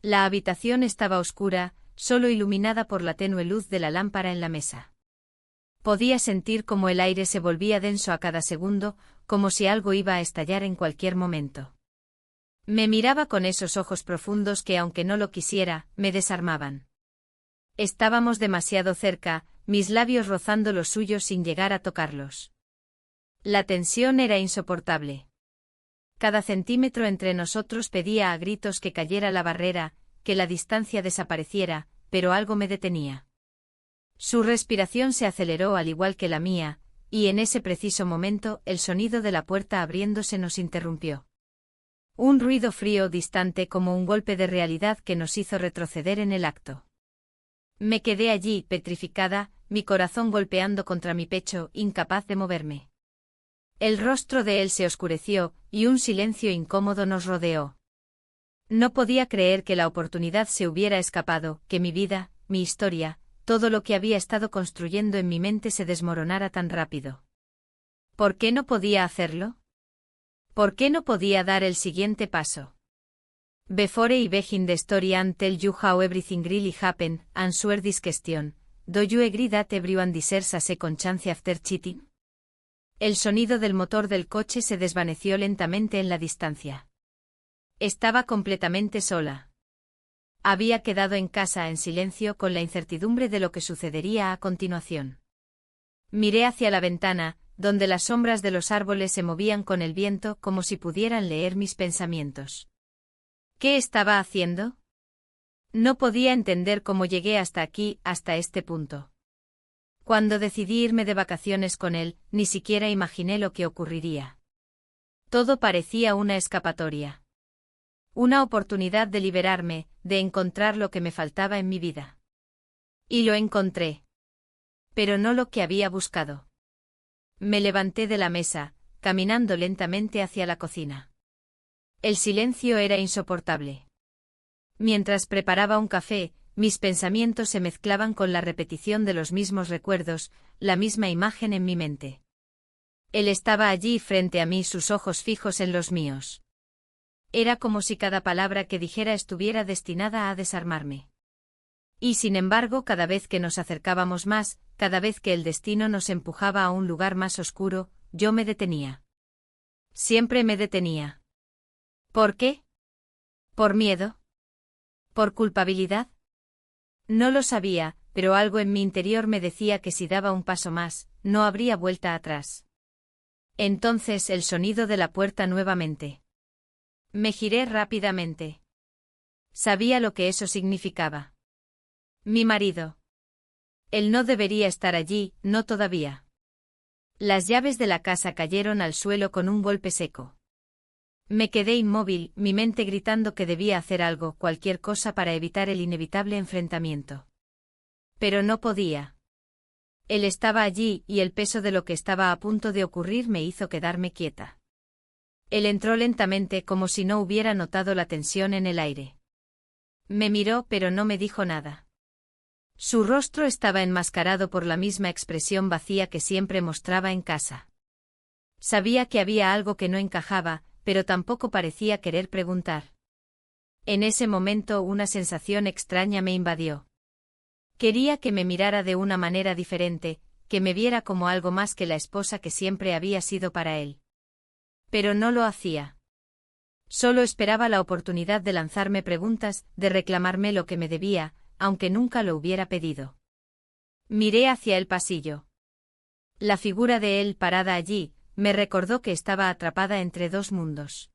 La habitación estaba oscura, solo iluminada por la tenue luz de la lámpara en la mesa. Podía sentir cómo el aire se volvía denso a cada segundo, como si algo iba a estallar en cualquier momento. Me miraba con esos ojos profundos que, aunque no lo quisiera, me desarmaban. Estábamos demasiado cerca, mis labios rozando los suyos sin llegar a tocarlos. La tensión era insoportable. Cada centímetro entre nosotros pedía a gritos que cayera la barrera, que la distancia desapareciera, pero algo me detenía. Su respiración se aceleró al igual que la mía, y en ese preciso momento el sonido de la puerta abriéndose nos interrumpió. Un ruido frío distante como un golpe de realidad que nos hizo retroceder en el acto. Me quedé allí, petrificada, mi corazón golpeando contra mi pecho, incapaz de moverme. El rostro de él se oscureció, y un silencio incómodo nos rodeó. No podía creer que la oportunidad se hubiera escapado, que mi vida, mi historia, todo lo que había estado construyendo en mi mente se desmoronara tan rápido. ¿Por qué no podía hacerlo? ¿Por qué no podía dar el siguiente paso? Before I begin the story and tell you how everything really happened, answer this question. Do you agree that everyone deserves a second chance after cheating? El sonido del motor del coche se desvaneció lentamente en la distancia. Estaba completamente sola. Había quedado en casa en silencio con la incertidumbre de lo que sucedería a continuación. Miré hacia la ventana, donde las sombras de los árboles se movían con el viento como si pudieran leer mis pensamientos. ¿Qué estaba haciendo? No podía entender cómo llegué hasta aquí, hasta este punto. Cuando decidí irme de vacaciones con él, ni siquiera imaginé lo que ocurriría. Todo parecía una escapatoria. Una oportunidad de liberarme, de encontrar lo que me faltaba en mi vida. Y lo encontré. Pero no lo que había buscado. Me levanté de la mesa, caminando lentamente hacia la cocina. El silencio era insoportable. Mientras preparaba un café, mis pensamientos se mezclaban con la repetición de los mismos recuerdos, la misma imagen en mi mente. Él estaba allí frente a mí, sus ojos fijos en los míos. Era como si cada palabra que dijera estuviera destinada a desarmarme. Y sin embargo, cada vez que nos acercábamos más, cada vez que el destino nos empujaba a un lugar más oscuro, yo me detenía. Siempre me detenía. ¿Por qué? ¿Por miedo? ¿Por culpabilidad? No lo sabía, pero algo en mi interior me decía que si daba un paso más, no habría vuelta atrás. Entonces el sonido de la puerta nuevamente. Me giré rápidamente. Sabía lo que eso significaba. Mi marido. Él no debería estar allí, no todavía. Las llaves de la casa cayeron al suelo con un golpe seco. Me quedé inmóvil, mi mente gritando que debía hacer algo, cualquier cosa para evitar el inevitable enfrentamiento. Pero no podía. Él estaba allí, y el peso de lo que estaba a punto de ocurrir me hizo quedarme quieta. Él entró lentamente como si no hubiera notado la tensión en el aire. Me miró pero no me dijo nada. Su rostro estaba enmascarado por la misma expresión vacía que siempre mostraba en casa. Sabía que había algo que no encajaba, pero tampoco parecía querer preguntar. En ese momento una sensación extraña me invadió. Quería que me mirara de una manera diferente, que me viera como algo más que la esposa que siempre había sido para él. Pero no lo hacía. Solo esperaba la oportunidad de lanzarme preguntas, de reclamarme lo que me debía, aunque nunca lo hubiera pedido. Miré hacia el pasillo. La figura de él parada allí, me recordó que estaba atrapada entre dos mundos.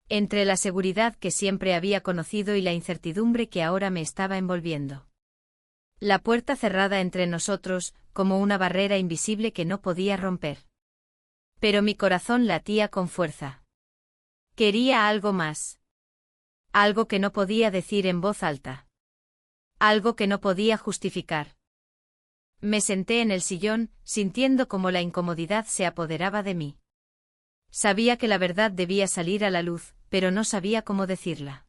Entre la seguridad que siempre había conocido y la incertidumbre que ahora me estaba envolviendo. La puerta cerrada entre nosotros, como una barrera invisible que no podía romper. Pero mi corazón latía con fuerza. Quería algo más. Algo que no podía decir en voz alta. Algo que no podía justificar. Me senté en el sillón, sintiendo como la incomodidad se apoderaba de mí. Sabía que la verdad debía salir a la luz, pero no sabía cómo decirla.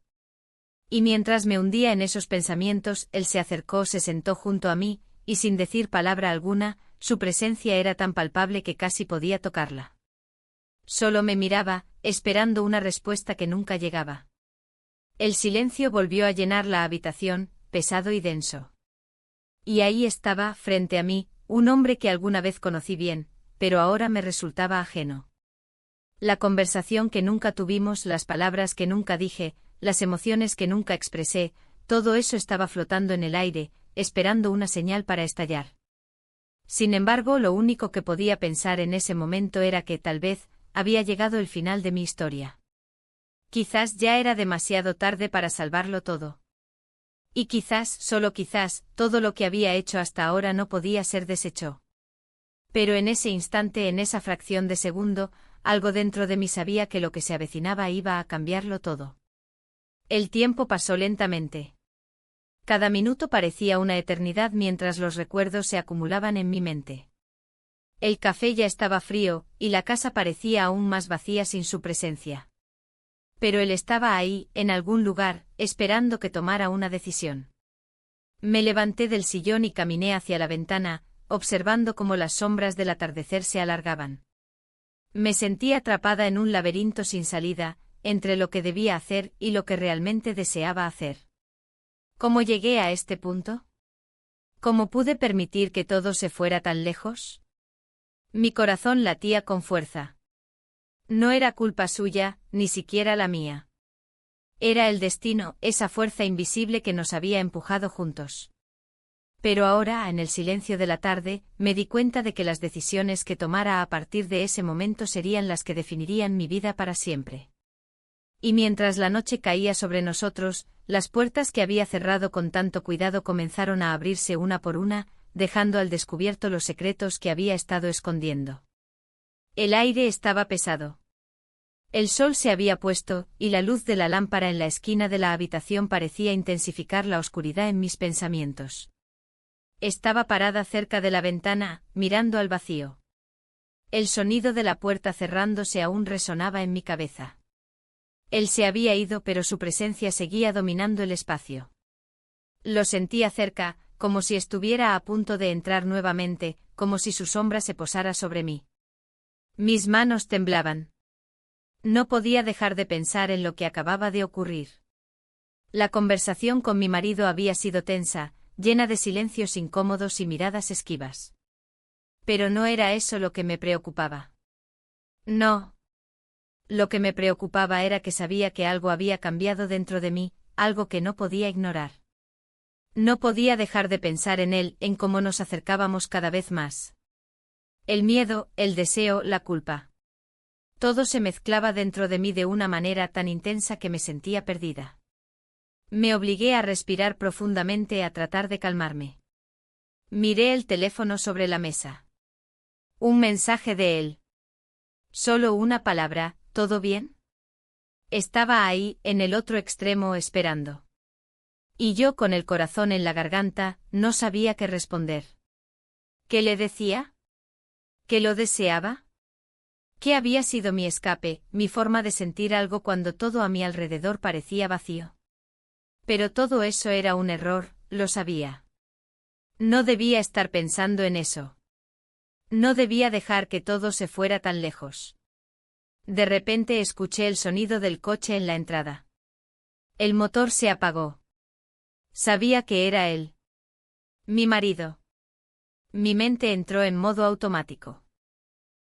Y mientras me hundía en esos pensamientos, él se acercó, se sentó junto a mí, y sin decir palabra alguna, su presencia era tan palpable que casi podía tocarla. Solo me miraba, esperando una respuesta que nunca llegaba. El silencio volvió a llenar la habitación, pesado y denso. Y ahí estaba, frente a mí, un hombre que alguna vez conocí bien, pero ahora me resultaba ajeno. La conversación que nunca tuvimos, las palabras que nunca dije, las emociones que nunca expresé, todo eso estaba flotando en el aire, esperando una señal para estallar. Sin embargo, lo único que podía pensar en ese momento era que, tal vez, había llegado el final de mi historia. Quizás ya era demasiado tarde para salvarlo todo. Y quizás, solo quizás, todo lo que había hecho hasta ahora no podía ser deshecho. Pero en ese instante, en esa fracción de segundo, algo dentro de mí sabía que lo que se avecinaba iba a cambiarlo todo. El tiempo pasó lentamente. Cada minuto parecía una eternidad mientras los recuerdos se acumulaban en mi mente. El café ya estaba frío, y la casa parecía aún más vacía sin su presencia. Pero él estaba ahí, en algún lugar, esperando que tomara una decisión. Me levanté del sillón y caminé hacia la ventana, observando cómo las sombras del atardecer se alargaban. Me sentí atrapada en un laberinto sin salida, entre lo que debía hacer y lo que realmente deseaba hacer. ¿Cómo llegué a este punto? ¿Cómo pude permitir que todo se fuera tan lejos? Mi corazón latía con fuerza. No era culpa suya, ni siquiera la mía. Era el destino, esa fuerza invisible que nos había empujado juntos. Pero ahora, en el silencio de la tarde, me di cuenta de que las decisiones que tomara a partir de ese momento serían las que definirían mi vida para siempre. Y mientras la noche caía sobre nosotros, las puertas que había cerrado con tanto cuidado comenzaron a abrirse una por una, dejando al descubierto los secretos que había estado escondiendo. El aire estaba pesado. El sol se había puesto, y la luz de la lámpara en la esquina de la habitación parecía intensificar la oscuridad en mis pensamientos. Estaba parada cerca de la ventana, mirando al vacío. El sonido de la puerta cerrándose aún resonaba en mi cabeza. Él se había ido, pero su presencia seguía dominando el espacio. Lo sentía cerca, como si estuviera a punto de entrar nuevamente, como si su sombra se posara sobre mí. Mis manos temblaban. No podía dejar de pensar en lo que acababa de ocurrir. La conversación con mi marido había sido tensa, llena de silencios incómodos y miradas esquivas. Pero no era eso lo que me preocupaba. No. Lo que me preocupaba era que sabía que algo había cambiado dentro de mí, algo que no podía ignorar. No podía dejar de pensar en él, en cómo nos acercábamos cada vez más. El miedo, el deseo, la culpa. Todo se mezclaba dentro de mí de una manera tan intensa que me sentía perdida. Me obligué a respirar profundamente, a tratar de calmarme. Miré el teléfono sobre la mesa. Un mensaje de él. Solo una palabra, ¿todo bien? Estaba ahí, en el otro extremo, esperando. Y yo, con el corazón en la garganta, no sabía qué responder. ¿Qué le decía? ¿Qué lo deseaba? ¿Qué había sido mi escape, mi forma de sentir algo cuando todo a mi alrededor parecía vacío? Pero todo eso era un error, lo sabía. No debía estar pensando en eso. No debía dejar que todo se fuera tan lejos. De repente escuché el sonido del coche en la entrada. El motor se apagó. Sabía que era él. Mi marido. Mi mente entró en modo automático.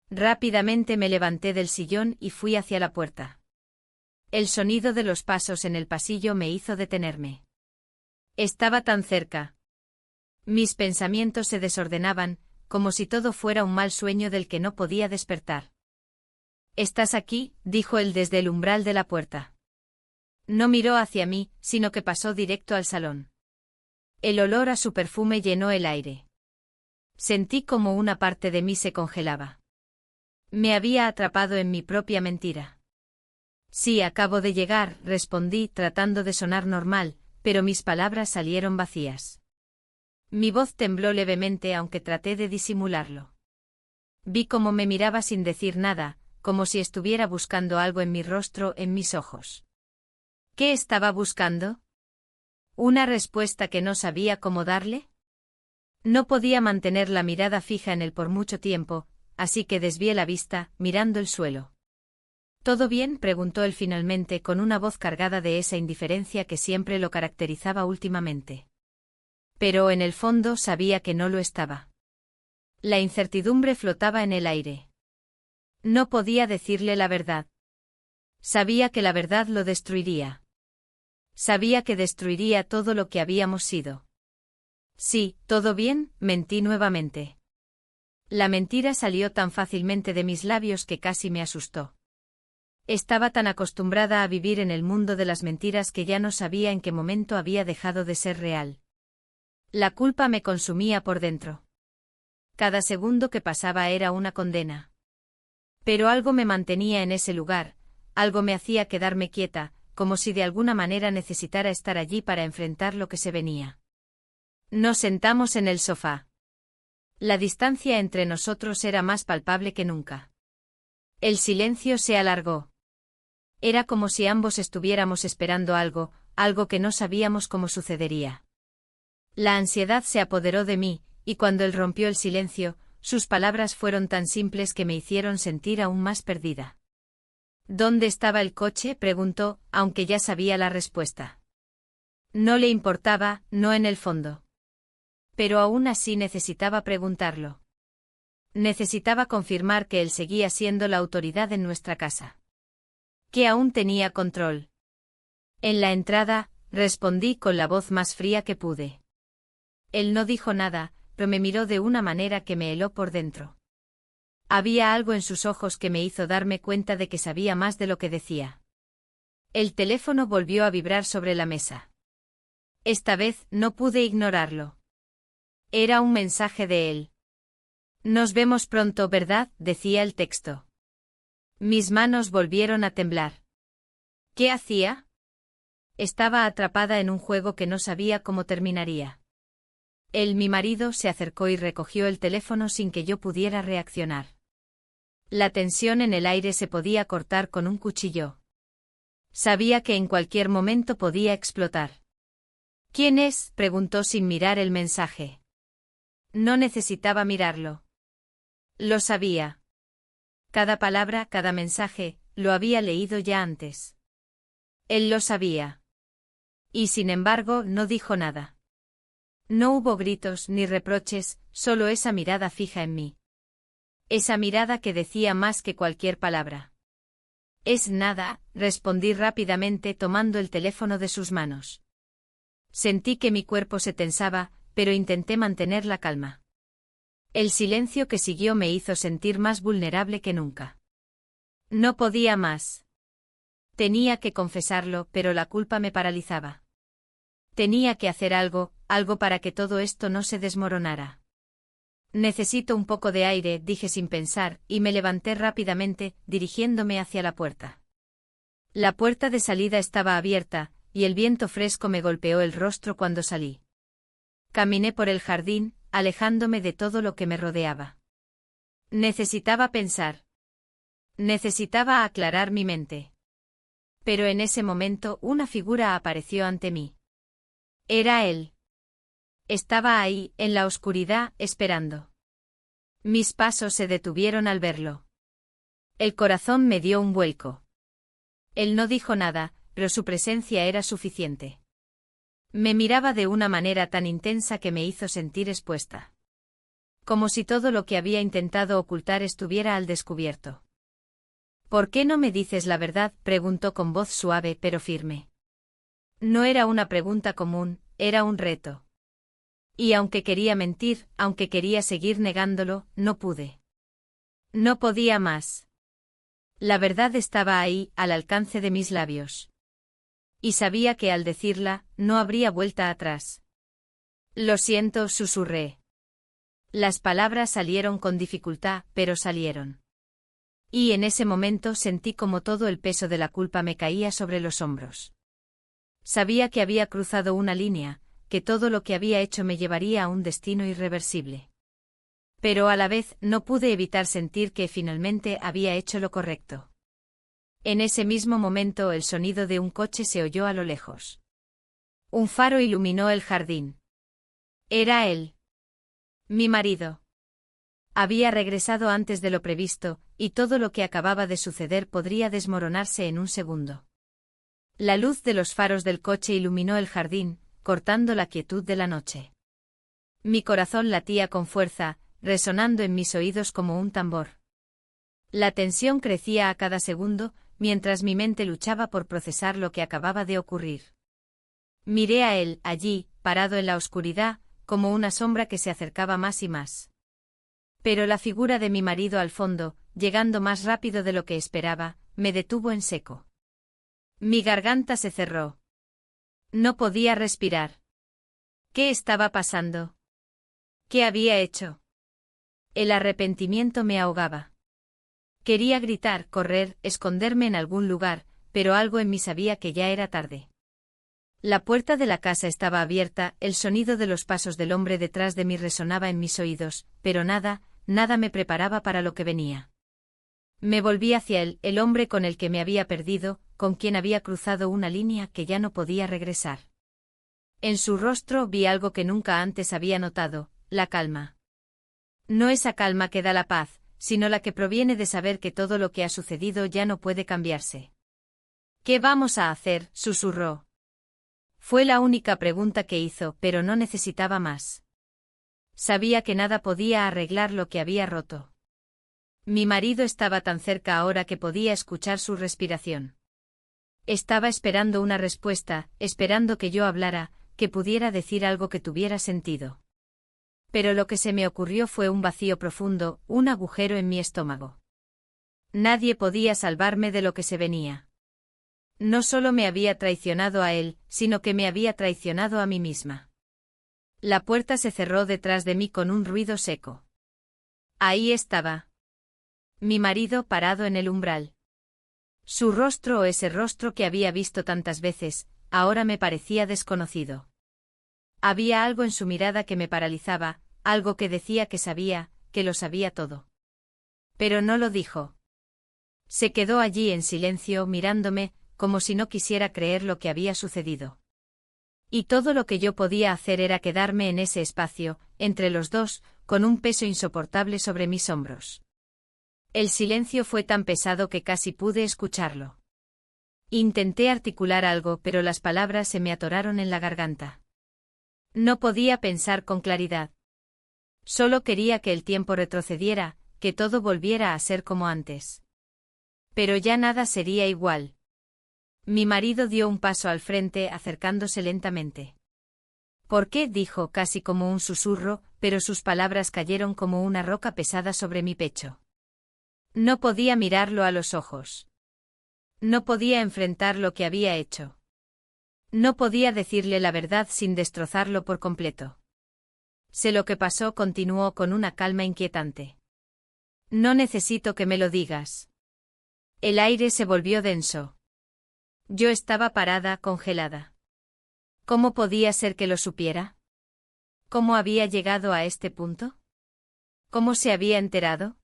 Rápidamente me levanté del sillón y fui hacia la puerta. El sonido de los pasos en el pasillo me hizo detenerme. Estaba tan cerca. Mis pensamientos se desordenaban, como si todo fuera un mal sueño del que no podía despertar. «¿Estás aquí?», dijo él desde el umbral de la puerta. No miró hacia mí, sino que pasó directo al salón. El olor a su perfume llenó el aire. Sentí como una parte de mí se congelaba. Me había atrapado en mi propia mentira. «Sí, acabo de llegar», respondí, tratando de sonar normal, pero mis palabras salieron vacías. Mi voz tembló levemente, aunque traté de disimularlo. Vi cómo me miraba sin decir nada, como si estuviera buscando algo en mi rostro, en mis ojos. ¿Qué estaba buscando? ¿Una respuesta que no sabía cómo darle? No podía mantener la mirada fija en él por mucho tiempo, así que desvié la vista, mirando el suelo. ¿Todo bien?, preguntó él finalmente con una voz cargada de esa indiferencia que siempre lo caracterizaba últimamente. Pero en el fondo sabía que no lo estaba. La incertidumbre flotaba en el aire. No podía decirle la verdad. Sabía que la verdad lo destruiría. Sabía que destruiría todo lo que habíamos sido. Sí, todo bien, mentí nuevamente. La mentira salió tan fácilmente de mis labios que casi me asustó. Estaba tan acostumbrada a vivir en el mundo de las mentiras que ya no sabía en qué momento había dejado de ser real. La culpa me consumía por dentro. Cada segundo que pasaba era una condena. Pero algo me mantenía en ese lugar, algo me hacía quedarme quieta, como si de alguna manera necesitara estar allí para enfrentar lo que se venía. Nos sentamos en el sofá. La distancia entre nosotros era más palpable que nunca. El silencio se alargó. Era como si ambos estuviéramos esperando algo, algo que no sabíamos cómo sucedería. La ansiedad se apoderó de mí, y cuando él rompió el silencio, sus palabras fueron tan simples que me hicieron sentir aún más perdida. ¿Dónde estaba el coche?, preguntó, aunque ya sabía la respuesta. No le importaba, no en el fondo. Pero aún así necesitaba preguntarlo. Necesitaba confirmar que él seguía siendo la autoridad en nuestra casa. Que aún tenía control. En la entrada, respondí con la voz más fría que pude. Él no dijo nada, pero me miró de una manera que me heló por dentro. Había algo en sus ojos que me hizo darme cuenta de que sabía más de lo que decía. El teléfono volvió a vibrar sobre la mesa. Esta vez no pude ignorarlo. Era un mensaje de él. Nos vemos pronto, ¿verdad?, decía el texto. Mis manos volvieron a temblar. ¿Qué hacía? Estaba atrapada en un juego que no sabía cómo terminaría. Mi marido, se acercó y recogió el teléfono sin que yo pudiera reaccionar. La tensión en el aire se podía cortar con un cuchillo. Sabía que en cualquier momento podía explotar. ¿Quién es?, preguntó sin mirar el mensaje. No necesitaba mirarlo. Lo sabía. Cada palabra, cada mensaje, lo había leído ya antes. Él lo sabía. Y sin embargo, no dijo nada. No hubo gritos ni reproches, solo esa mirada fija en mí. Esa mirada que decía más que cualquier palabra. Es nada, respondí rápidamente tomando el teléfono de sus manos. Sentí que mi cuerpo se tensaba, pero intenté mantener la calma. El silencio que siguió me hizo sentir más vulnerable que nunca. No podía más. Tenía que confesarlo, pero la culpa me paralizaba. Tenía que hacer algo, algo para que todo esto no se desmoronara. Necesito un poco de aire, dije sin pensar, y me levanté rápidamente, dirigiéndome hacia la puerta. La puerta de salida estaba abierta, y el viento fresco me golpeó el rostro cuando salí. Caminé por el jardín, alejándome de todo lo que me rodeaba. Necesitaba pensar. Necesitaba aclarar mi mente. Pero en ese momento una figura apareció ante mí. Era él. Estaba ahí, en la oscuridad, esperando. Mis pasos se detuvieron al verlo. El corazón me dio un vuelco. Él no dijo nada, pero su presencia era suficiente. Me miraba de una manera tan intensa que me hizo sentir expuesta. Como si todo lo que había intentado ocultar estuviera al descubierto. ¿Por qué no me dices la verdad?, preguntó con voz suave pero firme. No era una pregunta común, era un reto. Y aunque quería mentir, aunque quería seguir negándolo, no pude. No podía más. La verdad estaba ahí, al alcance de mis labios. Y sabía que al decirla, no habría vuelta atrás. Lo siento, susurré. Las palabras salieron con dificultad, pero salieron. Y en ese momento sentí como todo el peso de la culpa me caía sobre los hombros. Sabía que había cruzado una línea, que todo lo que había hecho me llevaría a un destino irreversible. Pero a la vez no pude evitar sentir que finalmente había hecho lo correcto. En ese mismo momento el sonido de un coche se oyó a lo lejos. Un faro iluminó el jardín. Era él. Mi marido. Había regresado antes de lo previsto, y todo lo que acababa de suceder podría desmoronarse en un segundo. La luz de los faros del coche iluminó el jardín, cortando la quietud de la noche. Mi corazón latía con fuerza, resonando en mis oídos como un tambor. La tensión crecía a cada segundo, mientras mi mente luchaba por procesar lo que acababa de ocurrir. Miré a él, allí, parado en la oscuridad, como una sombra que se acercaba más y más. Pero la figura de mi marido al fondo, llegando más rápido de lo que esperaba, me detuvo en seco. Mi garganta se cerró. No podía respirar. ¿Qué estaba pasando? ¿Qué había hecho? El arrepentimiento me ahogaba. Quería gritar, correr, esconderme en algún lugar, pero algo en mí sabía que ya era tarde. La puerta de la casa estaba abierta, el sonido de los pasos del hombre detrás de mí resonaba en mis oídos, pero nada me preparaba para lo que venía. Me volví hacia él, el hombre con el que me había perdido, con quien había cruzado una línea que ya no podía regresar. En su rostro vi algo que nunca antes había notado, la calma. No esa calma que da la paz, sino la que proviene de saber que todo lo que ha sucedido ya no puede cambiarse. ¿Qué vamos a hacer?, susurró. Fue la única pregunta que hizo, pero no necesitaba más. Sabía que nada podía arreglar lo que había roto. Mi marido estaba tan cerca ahora que podía escuchar su respiración. Estaba esperando una respuesta, esperando que yo hablara, que pudiera decir algo que tuviera sentido. Pero lo que se me ocurrió fue un vacío profundo, un agujero en mi estómago. Nadie podía salvarme de lo que se venía. No solo me había traicionado a él, sino que me había traicionado a mí misma. La puerta se cerró detrás de mí con un ruido seco. Ahí estaba. Mi marido parado en el umbral. Su rostro o ese rostro que había visto tantas veces, ahora me parecía desconocido. Había algo en su mirada que me paralizaba, algo que decía que sabía, que lo sabía todo. Pero no lo dijo. Se quedó allí en silencio mirándome, como si no quisiera creer lo que había sucedido. Y todo lo que yo podía hacer era quedarme en ese espacio, entre los dos, con un peso insoportable sobre mis hombros. El silencio fue tan pesado que casi pude escucharlo. Intenté articular algo, pero las palabras se me atoraron en la garganta. No podía pensar con claridad. Solo quería que el tiempo retrocediera, que todo volviera a ser como antes. Pero ya nada sería igual. Mi marido dio un paso al frente, acercándose lentamente. ¿Por qué?, dijo casi como un susurro, pero sus palabras cayeron como una roca pesada sobre mi pecho. No podía mirarlo a los ojos. No podía enfrentar lo que había hecho. No podía decirle la verdad sin destrozarlo por completo. Sé lo que pasó, continuó con una calma inquietante. No necesito que me lo digas. El aire se volvió denso. Yo estaba parada, congelada. ¿Cómo podía ser que lo supiera? ¿Cómo había llegado a este punto? ¿Cómo se había enterado?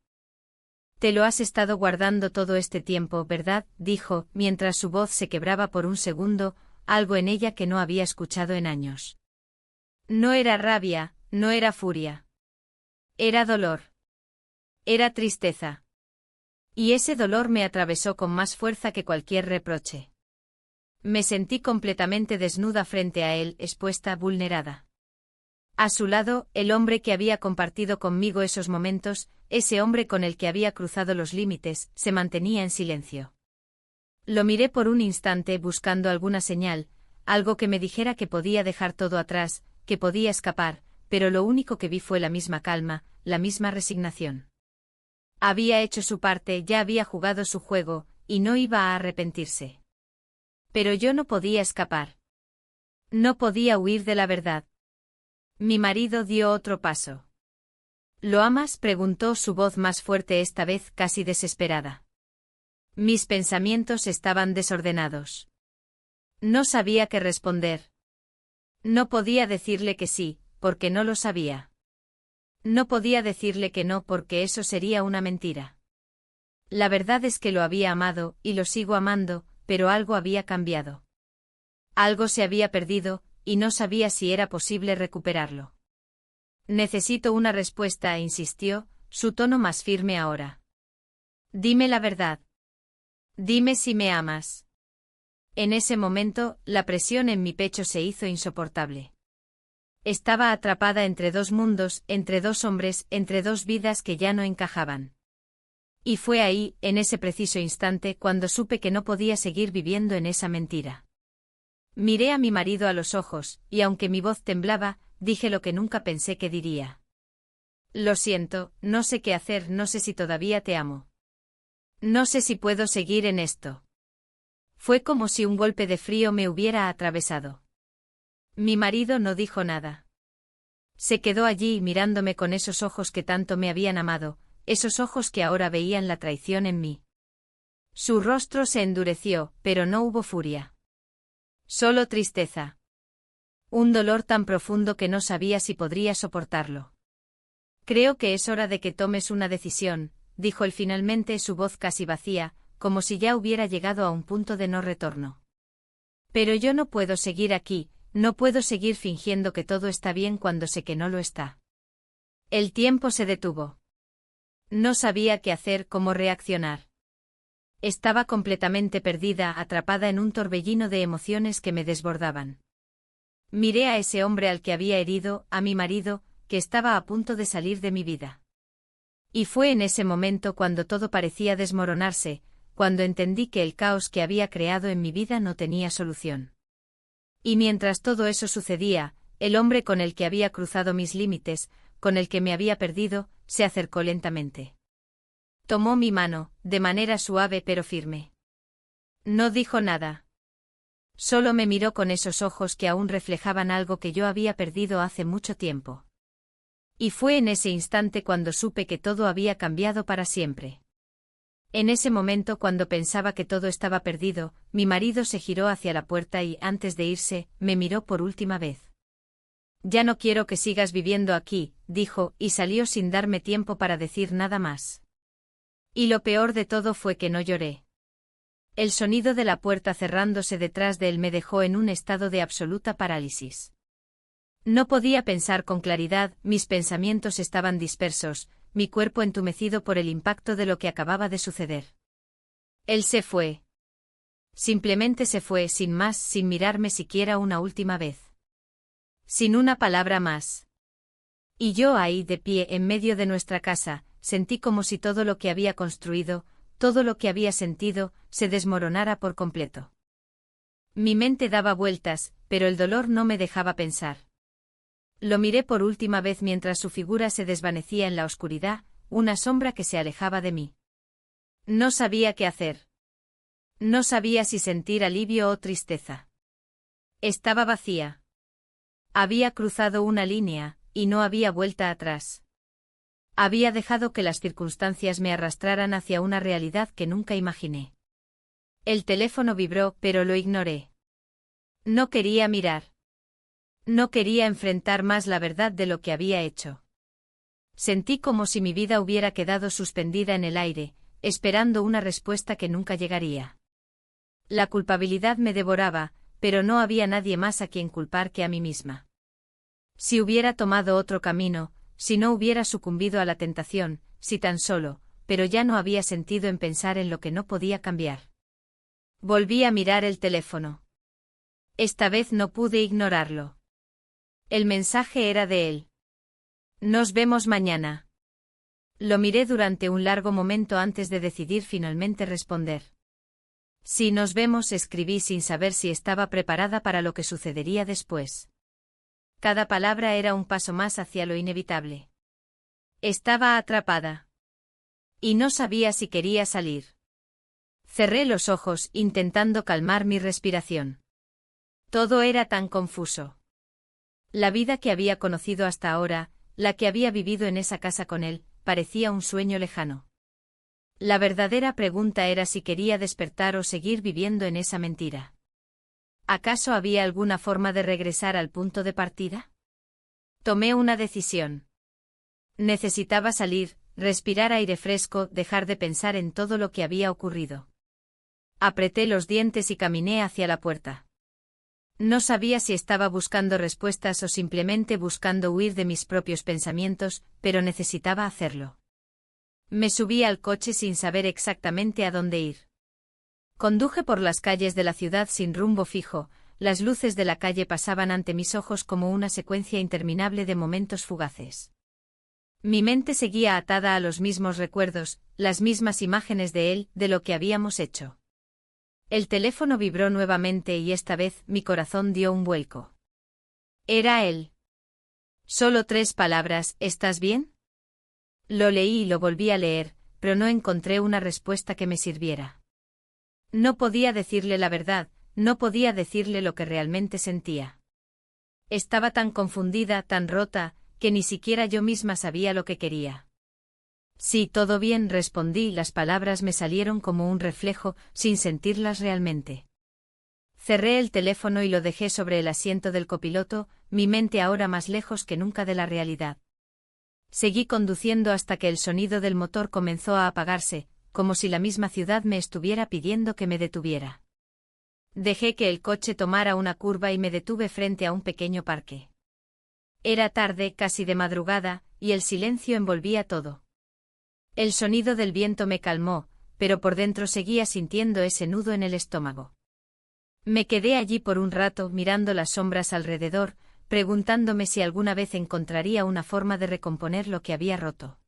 Te lo has estado guardando todo este tiempo, ¿verdad?, dijo, mientras su voz se quebraba por un segundo, algo en ella que no había escuchado en años. No era rabia, no era furia. Era dolor. Era tristeza. Y ese dolor me atravesó con más fuerza que cualquier reproche. Me sentí completamente desnuda frente a él, expuesta, vulnerada. A su lado, el hombre que había compartido conmigo esos momentos, ese hombre con el que había cruzado los límites, se mantenía en silencio. Lo miré por un instante buscando alguna señal, algo que me dijera que podía dejar todo atrás, que podía escapar, pero lo único que vi fue la misma calma, la misma resignación. Había hecho su parte, ya había jugado su juego, y no iba a arrepentirse. Pero yo no podía escapar. No podía huir de la verdad. Mi marido dio otro paso. ¿Lo amas?, preguntó, su voz más fuerte esta vez, casi desesperada. Mis pensamientos estaban desordenados. No sabía qué responder. No podía decirle que sí, porque no lo sabía. No podía decirle que no, porque eso sería una mentira. La verdad es que lo había amado, y lo sigo amando, pero algo había cambiado. Algo se había perdido, y no sabía si era posible recuperarlo. Necesito una respuesta, insistió, su tono más firme ahora. Dime la verdad. Dime si me amas. En ese momento, la presión en mi pecho se hizo insoportable. Estaba atrapada entre dos mundos, entre dos hombres, entre dos vidas que ya no encajaban. Y fue ahí, en ese preciso instante, cuando supe que no podía seguir viviendo en esa mentira. Miré a mi marido a los ojos, y aunque mi voz temblaba, dije lo que nunca pensé que diría. Lo siento, no sé qué hacer, no sé si todavía te amo. No sé si puedo seguir en esto. Fue como si un golpe de frío me hubiera atravesado. Mi marido no dijo nada. Se quedó allí mirándome con esos ojos que tanto me habían amado, esos ojos que ahora veían la traición en mí. Su rostro se endureció, pero no hubo furia. Solo tristeza. Un dolor tan profundo que no sabía si podría soportarlo. Creo que es hora de que tomes una decisión, dijo él finalmente, su voz casi vacía, como si ya hubiera llegado a un punto de no retorno. Pero yo no puedo seguir aquí, no puedo seguir fingiendo que todo está bien cuando sé que no lo está. El tiempo se detuvo. No sabía qué hacer, cómo reaccionar. Estaba completamente perdida, atrapada en un torbellino de emociones que me desbordaban. Miré a ese hombre al que había herido, a mi marido, que estaba a punto de salir de mi vida. Y fue en ese momento cuando todo parecía desmoronarse, cuando entendí que el caos que había creado en mi vida no tenía solución. Y mientras todo eso sucedía, el hombre con el que había cruzado mis límites, con el que me había perdido, se acercó lentamente. Tomó mi mano, de manera suave pero firme. No dijo nada. Solo me miró con esos ojos que aún reflejaban algo que yo había perdido hace mucho tiempo. Y fue en ese instante cuando supe que todo había cambiado para siempre. En ese momento, cuando pensaba que todo estaba perdido, mi marido se giró hacia la puerta y, antes de irse, me miró por última vez. Ya no quiero que sigas viviendo aquí, dijo, y salió sin darme tiempo para decir nada más. Y lo peor de todo fue que no lloré. El sonido de la puerta cerrándose detrás de él me dejó en un estado de absoluta parálisis. No podía pensar con claridad, mis pensamientos estaban dispersos, mi cuerpo entumecido por el impacto de lo que acababa de suceder. Él se fue. Simplemente se fue, sin más, sin mirarme siquiera una última vez. Sin una palabra más. Y yo ahí, de pie, en medio de nuestra casa, sentí como si todo lo que había construido, todo lo que había sentido, se desmoronara por completo. Mi mente daba vueltas, pero el dolor no me dejaba pensar. Lo miré por última vez mientras su figura se desvanecía en la oscuridad, una sombra que se alejaba de mí. No sabía qué hacer. No sabía si sentir alivio o tristeza. Estaba vacía. Había cruzado una línea, y no había vuelta atrás. Había dejado que las circunstancias me arrastraran hacia una realidad que nunca imaginé. El teléfono vibró, pero lo ignoré. No quería mirar. No quería enfrentar más la verdad de lo que había hecho. Sentí como si mi vida hubiera quedado suspendida en el aire, esperando una respuesta que nunca llegaría. La culpabilidad me devoraba, pero no había nadie más a quien culpar que a mí misma. Si hubiera tomado otro camino, si no hubiera sucumbido a la tentación, si tan solo, pero ya no había sentido en pensar en lo que no podía cambiar. Volví a mirar el teléfono. Esta vez no pude ignorarlo. El mensaje era de él. Nos vemos mañana. Lo miré durante un largo momento antes de decidir finalmente responder. Si nos vemos, escribí sin saber si estaba preparada para lo que sucedería después. Cada palabra era un paso más hacia lo inevitable. Estaba atrapada. Y no sabía si quería salir. Cerré los ojos, intentando calmar mi respiración. Todo era tan confuso. La vida que había conocido hasta ahora, la que había vivido en esa casa con él, parecía un sueño lejano. La verdadera pregunta era si quería despertar o seguir viviendo en esa mentira. ¿Acaso había alguna forma de regresar al punto de partida? Tomé una decisión. Necesitaba salir, respirar aire fresco, dejar de pensar en todo lo que había ocurrido. Apreté los dientes y caminé hacia la puerta. No sabía si estaba buscando respuestas o simplemente buscando huir de mis propios pensamientos, pero necesitaba hacerlo. Me subí al coche sin saber exactamente a dónde ir. Conduje por las calles de la ciudad sin rumbo fijo, las luces de la calle pasaban ante mis ojos como una secuencia interminable de momentos fugaces. Mi mente seguía atada a los mismos recuerdos, las mismas imágenes de él, de lo que habíamos hecho. El teléfono vibró nuevamente y esta vez mi corazón dio un vuelco. Era él. Solo 3 palabras, ¿estás bien? Lo leí y lo volví a leer, pero no encontré una respuesta que me sirviera. No podía decirle la verdad, no podía decirle lo que realmente sentía. Estaba tan confundida, tan rota, que ni siquiera yo misma sabía lo que quería. Sí, todo bien, respondí, las palabras me salieron como un reflejo, sin sentirlas realmente. Cerré el teléfono y lo dejé sobre el asiento del copiloto, mi mente ahora más lejos que nunca de la realidad. Seguí conduciendo hasta que el sonido del motor comenzó a apagarse, como si la misma ciudad me estuviera pidiendo que me detuviera. Dejé que el coche tomara una curva y me detuve frente a un pequeño parque. Era tarde, casi de madrugada, y el silencio envolvía todo. El sonido del viento me calmó, pero por dentro seguía sintiendo ese nudo en el estómago. Me quedé allí por un rato mirando las sombras alrededor, preguntándome si alguna vez encontraría una forma de recomponer lo que había roto.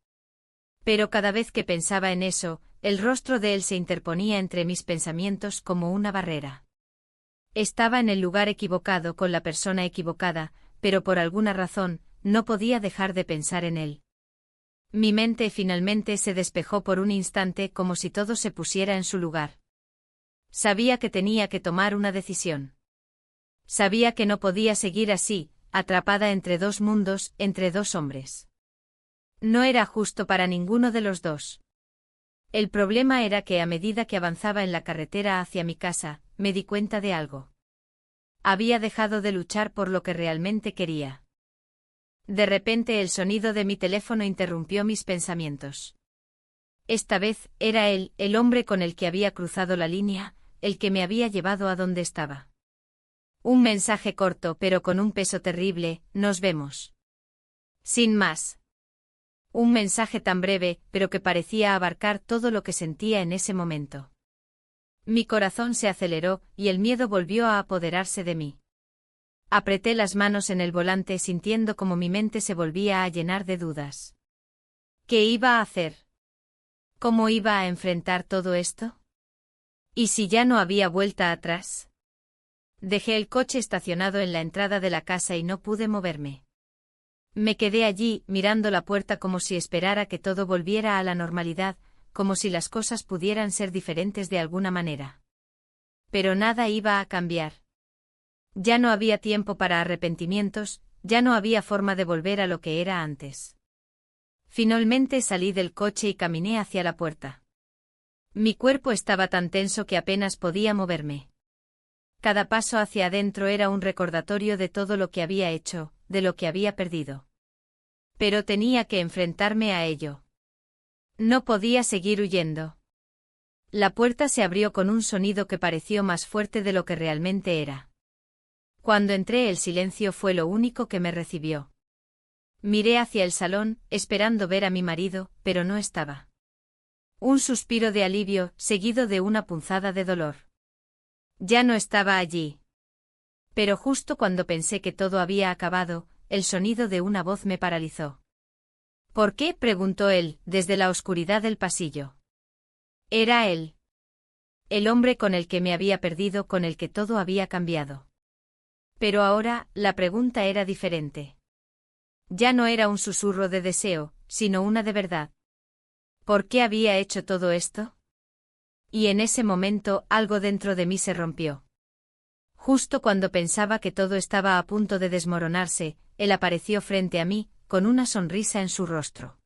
Pero cada vez que pensaba en eso, el rostro de él se interponía entre mis pensamientos como una barrera. Estaba en el lugar equivocado con la persona equivocada, pero por alguna razón, no podía dejar de pensar en él. Mi mente finalmente se despejó por un instante como si todo se pusiera en su lugar. Sabía que tenía que tomar una decisión. Sabía que no podía seguir así, atrapada entre 2 mundos, entre 2 hombres. No era justo para ninguno de los dos. El problema era que a medida que avanzaba en la carretera hacia mi casa, me di cuenta de algo. Había dejado de luchar por lo que realmente quería. De repente el sonido de mi teléfono interrumpió mis pensamientos. Esta vez, era él, el hombre con el que había cruzado la línea, el que me había llevado a donde estaba. Un mensaje corto pero con un peso terrible, nos vemos. Sin más. Un mensaje tan breve, pero que parecía abarcar todo lo que sentía en ese momento. Mi corazón se aceleró, y el miedo volvió a apoderarse de mí. Apreté las manos en el volante sintiendo como mi mente se volvía a llenar de dudas. ¿Qué iba a hacer? ¿Cómo iba a enfrentar todo esto? ¿Y si ya no había vuelta atrás? Dejé el coche estacionado en la entrada de la casa y no pude moverme. Me quedé allí, mirando la puerta como si esperara que todo volviera a la normalidad, como si las cosas pudieran ser diferentes de alguna manera. Pero nada iba a cambiar. Ya no había tiempo para arrepentimientos, ya no había forma de volver a lo que era antes. Finalmente salí del coche y caminé hacia la puerta. Mi cuerpo estaba tan tenso que apenas podía moverme. Cada paso hacia adentro era un recordatorio de todo lo que había hecho, de lo que había perdido. Pero tenía que enfrentarme a ello. No podía seguir huyendo. La puerta se abrió con un sonido que pareció más fuerte de lo que realmente era. Cuando entré, el silencio fue lo único que me recibió. Miré hacia el salón, esperando ver a mi marido, pero no estaba. Un suspiro de alivio, seguido de una punzada de dolor. Ya no estaba allí. Pero justo cuando pensé que todo había acabado, el sonido de una voz me paralizó. ¿Por qué?, preguntó él, desde la oscuridad del pasillo. Era él. El hombre con el que me había perdido, con el que todo había cambiado. Pero ahora, la pregunta era diferente. Ya no era un susurro de deseo, sino una de verdad. ¿Por qué había hecho todo esto? Y en ese momento, algo dentro de mí se rompió. Justo cuando pensaba que todo estaba a punto de desmoronarse, él apareció frente a mí, con una sonrisa en su rostro.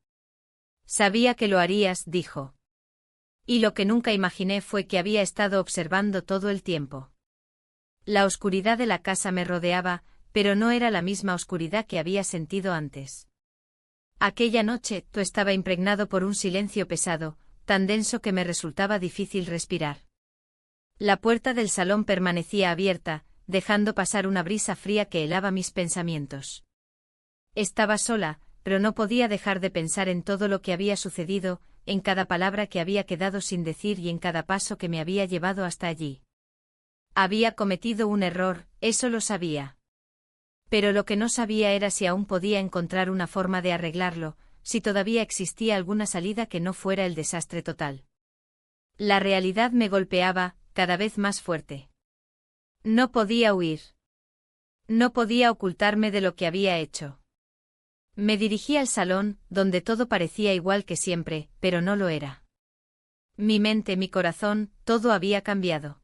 Sabía que lo harías, dijo. Y lo que nunca imaginé fue que había estado observando todo el tiempo. La oscuridad de la casa me rodeaba, pero no era la misma oscuridad que había sentido antes. Aquella noche, todo estaba impregnado por un silencio pesado, tan denso que me resultaba difícil respirar. La puerta del salón permanecía abierta, dejando pasar una brisa fría que helaba mis pensamientos. Estaba sola, pero no podía dejar de pensar en todo lo que había sucedido, en cada palabra que había quedado sin decir y en cada paso que me había llevado hasta allí. Había cometido un error, eso lo sabía. Pero lo que no sabía era si aún podía encontrar una forma de arreglarlo, si todavía existía alguna salida que no fuera el desastre total. La realidad me golpeaba, cada vez más fuerte. No podía huir. No podía ocultarme de lo que había hecho. Me dirigí al salón, donde todo parecía igual que siempre, pero no lo era. Mi mente, mi corazón, todo había cambiado.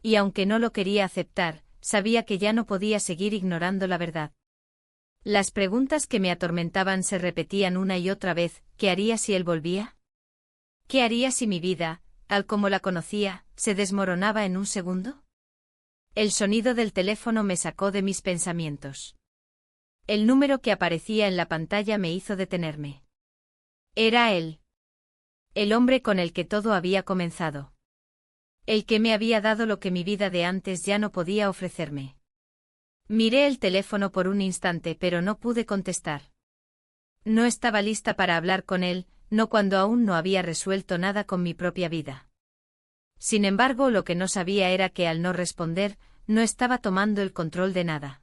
Y aunque no lo quería aceptar, sabía que ya no podía seguir ignorando la verdad. Las preguntas que me atormentaban se repetían una y otra vez: ¿qué haría si él volvía? ¿Qué haría si mi vida, tal como la conocía, se desmoronaba en un segundo? El sonido del teléfono me sacó de mis pensamientos. El número que aparecía en la pantalla me hizo detenerme. Era él. El hombre con el que todo había comenzado. El que me había dado lo que mi vida de antes ya no podía ofrecerme. Miré el teléfono por un instante, pero no pude contestar. No estaba lista para hablar con él, no cuando aún no había resuelto nada con mi propia vida. Sin embargo, lo que no sabía era que al no responder, no estaba tomando el control de nada.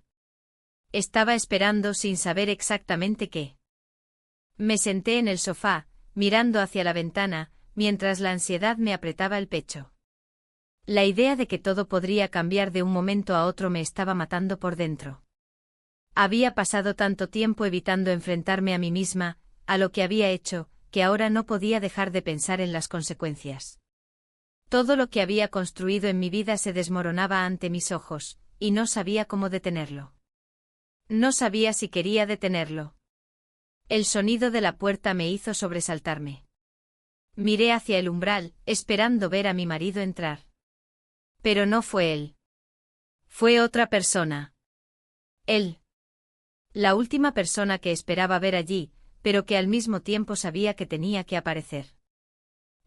Estaba esperando sin saber exactamente qué. Me senté en el sofá, mirando hacia la ventana, mientras la ansiedad me apretaba el pecho. La idea de que todo podría cambiar de un momento a otro me estaba matando por dentro. Había pasado tanto tiempo evitando enfrentarme a mí misma, a lo que había hecho, que ahora no podía dejar de pensar en las consecuencias. Todo lo que había construido en mi vida se desmoronaba ante mis ojos, y no sabía cómo detenerlo. No sabía si quería detenerlo. El sonido de la puerta me hizo sobresaltarme. Miré hacia el umbral, esperando ver a mi marido entrar. Pero no fue él. Fue otra persona. Él. La última persona que esperaba ver allí, pero que al mismo tiempo sabía que tenía que aparecer.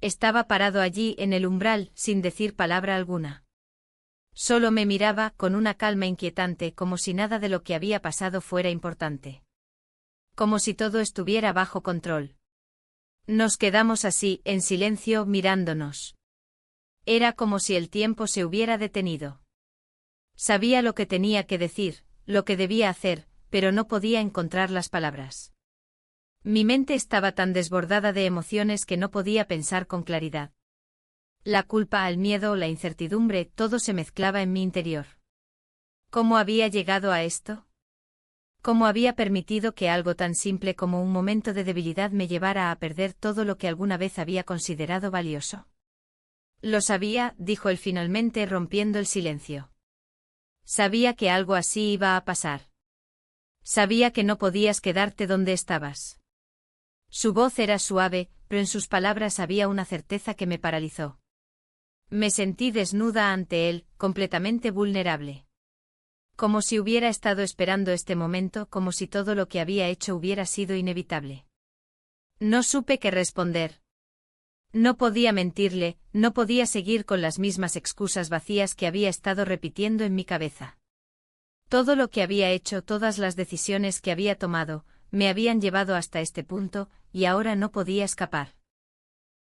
Estaba parado allí en el umbral, sin decir palabra alguna. Solo me miraba con una calma inquietante, como si nada de lo que había pasado fuera importante. Como si todo estuviera bajo control. Nos quedamos así, en silencio, mirándonos. Era como si el tiempo se hubiera detenido. Sabía lo que tenía que decir, lo que debía hacer, pero no podía encontrar las palabras. Mi mente estaba tan desbordada de emociones que no podía pensar con claridad. La culpa, el miedo, la incertidumbre, todo se mezclaba en mi interior. ¿Cómo había llegado a esto? ¿Cómo había permitido que algo tan simple como un momento de debilidad me llevara a perder todo lo que alguna vez había considerado valioso? Lo sabía, dijo él finalmente, rompiendo el silencio. Sabía que algo así iba a pasar. Sabía que no podías quedarte donde estabas. Su voz era suave, pero en sus palabras había una certeza que me paralizó. Me sentí desnuda ante él, completamente vulnerable. Como si hubiera estado esperando este momento, como si todo lo que había hecho hubiera sido inevitable. No supe qué responder. No podía mentirle, no podía seguir con las mismas excusas vacías que había estado repitiendo en mi cabeza. Todo lo que había hecho, todas las decisiones que había tomado, me habían llevado hasta este punto, y ahora no podía escapar.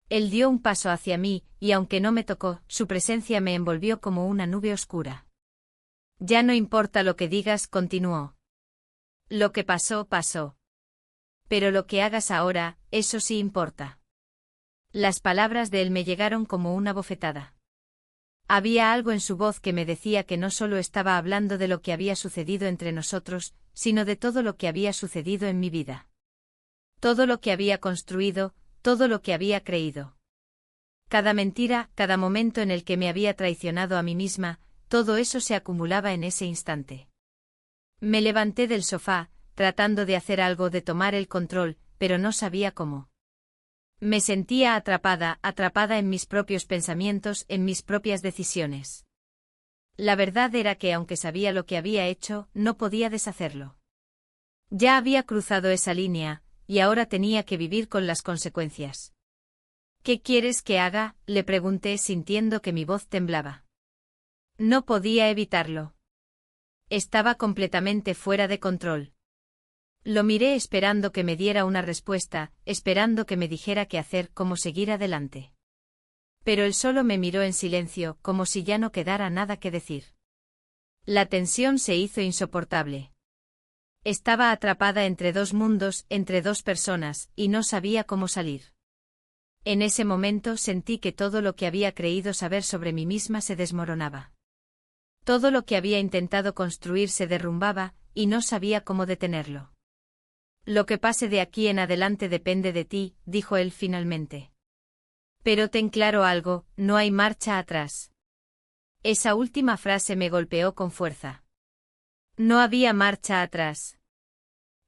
Él dio un paso hacia mí, y aunque no me tocó, su presencia me envolvió como una nube oscura. Ya no importa lo que digas, continuó. Lo que pasó, pasó. Pero lo que hagas ahora, eso sí importa. Las palabras de él me llegaron como una bofetada. Había algo en su voz que me decía que no solo estaba hablando de lo que había sucedido entre nosotros, sino de todo lo que había sucedido en mi vida. Todo lo que había construido, todo lo que había creído. Cada mentira, cada momento en el que me había traicionado a mí misma, todo eso se acumulaba en ese instante. Me levanté del sofá, tratando de hacer algo, de tomar el control, pero no sabía cómo. Me sentía atrapada, atrapada en mis propios pensamientos, en mis propias decisiones. La verdad era que aunque sabía lo que había hecho, no podía deshacerlo. Ya había cruzado esa línea, y ahora tenía que vivir con las consecuencias. ¿Qué quieres que haga?, le pregunté sintiendo que mi voz temblaba. No podía evitarlo. Estaba completamente fuera de control. Lo miré esperando que me diera una respuesta, esperando que me dijera qué hacer, cómo seguir adelante. Pero él solo me miró en silencio, como si ya no quedara nada que decir. La tensión se hizo insoportable. Estaba atrapada entre dos mundos, entre dos personas, y no sabía cómo salir. En ese momento sentí que todo lo que había creído saber sobre mí misma se desmoronaba. Todo lo que había intentado construir se derrumbaba, y no sabía cómo detenerlo. Lo que pase de aquí en adelante depende de ti, dijo él finalmente. Pero ten claro algo, no hay marcha atrás. Esa última frase me golpeó con fuerza. No había marcha atrás.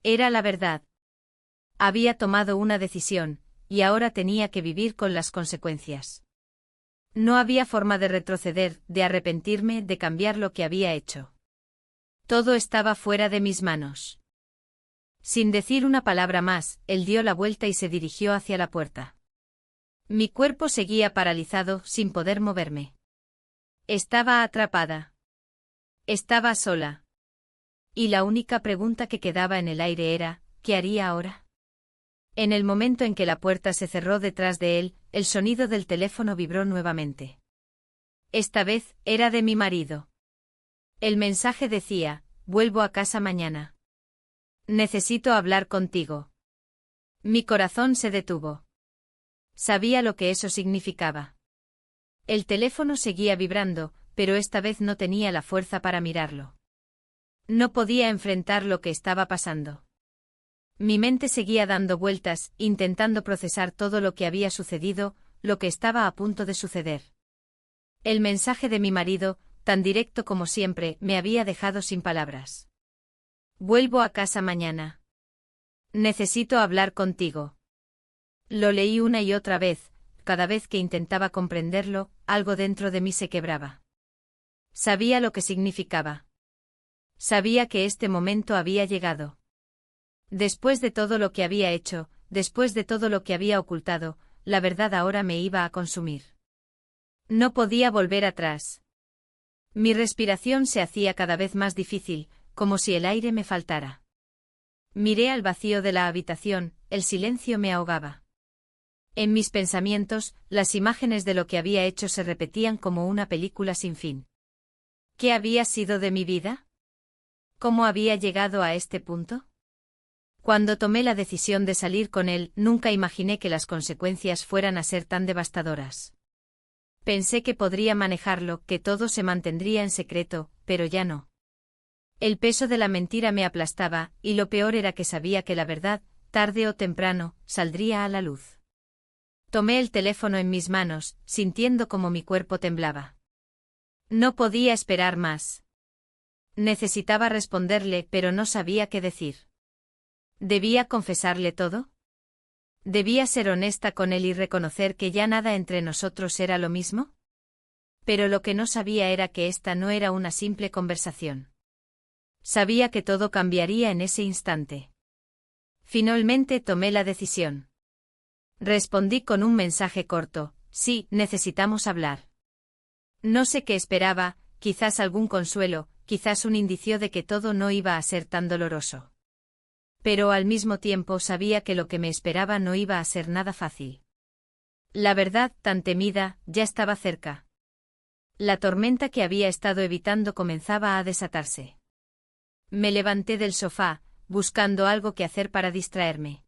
Era la verdad. Había tomado una decisión, y ahora tenía que vivir con las consecuencias. No había forma de retroceder, de arrepentirme, de cambiar lo que había hecho. Todo estaba fuera de mis manos. Sin decir una palabra más, él dio la vuelta y se dirigió hacia la puerta. Mi cuerpo seguía paralizado, sin poder moverme. Estaba atrapada. Estaba sola. Y la única pregunta que quedaba en el aire era, ¿qué haría ahora? En el momento en que la puerta se cerró detrás de él, el sonido del teléfono vibró nuevamente. Esta vez, era de mi marido. El mensaje decía, vuelvo a casa mañana. Necesito hablar contigo. Mi corazón se detuvo. Sabía lo que eso significaba. El teléfono seguía vibrando, pero esta vez no tenía la fuerza para mirarlo. No podía enfrentar lo que estaba pasando. Mi mente seguía dando vueltas, intentando procesar todo lo que había sucedido, lo que estaba a punto de suceder. El mensaje de mi marido, tan directo como siempre, me había dejado sin palabras. Vuelvo a casa mañana. Necesito hablar contigo. Lo leí una y otra vez, cada vez que intentaba comprenderlo, algo dentro de mí se quebraba. Sabía lo que significaba. Sabía que este momento había llegado. Después de todo lo que había hecho, después de todo lo que había ocultado, la verdad ahora me iba a consumir. No podía volver atrás. Mi respiración se hacía cada vez más difícil, como si el aire me faltara. Miré al vacío de la habitación, el silencio me ahogaba. En mis pensamientos, las imágenes de lo que había hecho se repetían como una película sin fin. ¿Qué había sido de mi vida? ¿Cómo había llegado a este punto? Cuando tomé la decisión de salir con él, nunca imaginé que las consecuencias fueran a ser tan devastadoras. Pensé que podría manejarlo, que todo se mantendría en secreto, pero ya no. El peso de la mentira me aplastaba, y lo peor era que sabía que la verdad, tarde o temprano, saldría a la luz. Tomé el teléfono en mis manos, sintiendo como mi cuerpo temblaba. No podía esperar más. Necesitaba responderle, pero no sabía qué decir. ¿Debía confesarle todo? ¿Debía ser honesta con él y reconocer que ya nada entre nosotros era lo mismo? Pero lo que no sabía era que esta no era una simple conversación. Sabía que todo cambiaría en ese instante. Finalmente tomé la decisión. Respondí con un mensaje corto, sí, necesitamos hablar. No sé qué esperaba, quizás algún consuelo, quizás un indicio de que todo no iba a ser tan doloroso. Pero al mismo tiempo sabía que lo que me esperaba no iba a ser nada fácil. La verdad, tan temida, ya estaba cerca. La tormenta que había estado evitando comenzaba a desatarse. Me levanté del sofá, buscando algo que hacer para distraerme.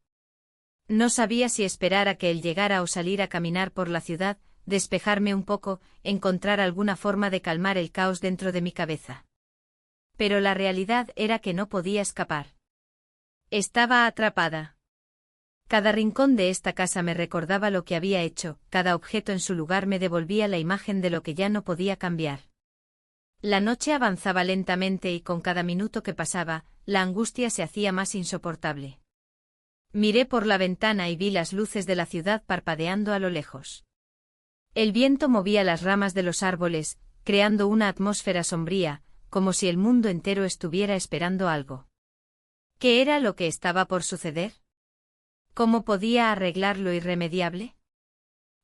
No sabía si esperar a que él llegara o salir a caminar por la ciudad, despejarme un poco, encontrar alguna forma de calmar el caos dentro de mi cabeza. Pero la realidad era que no podía escapar. Estaba atrapada. Cada rincón de esta casa me recordaba lo que había hecho, cada objeto en su lugar me devolvía la imagen de lo que ya no podía cambiar. La noche avanzaba lentamente y con cada minuto que pasaba, la angustia se hacía más insoportable. Miré por la ventana y vi las luces de la ciudad parpadeando a lo lejos. El viento movía las ramas de los árboles, creando una atmósfera sombría, como si el mundo entero estuviera esperando algo. ¿Qué era lo que estaba por suceder? ¿Cómo podía arreglar lo irremediable?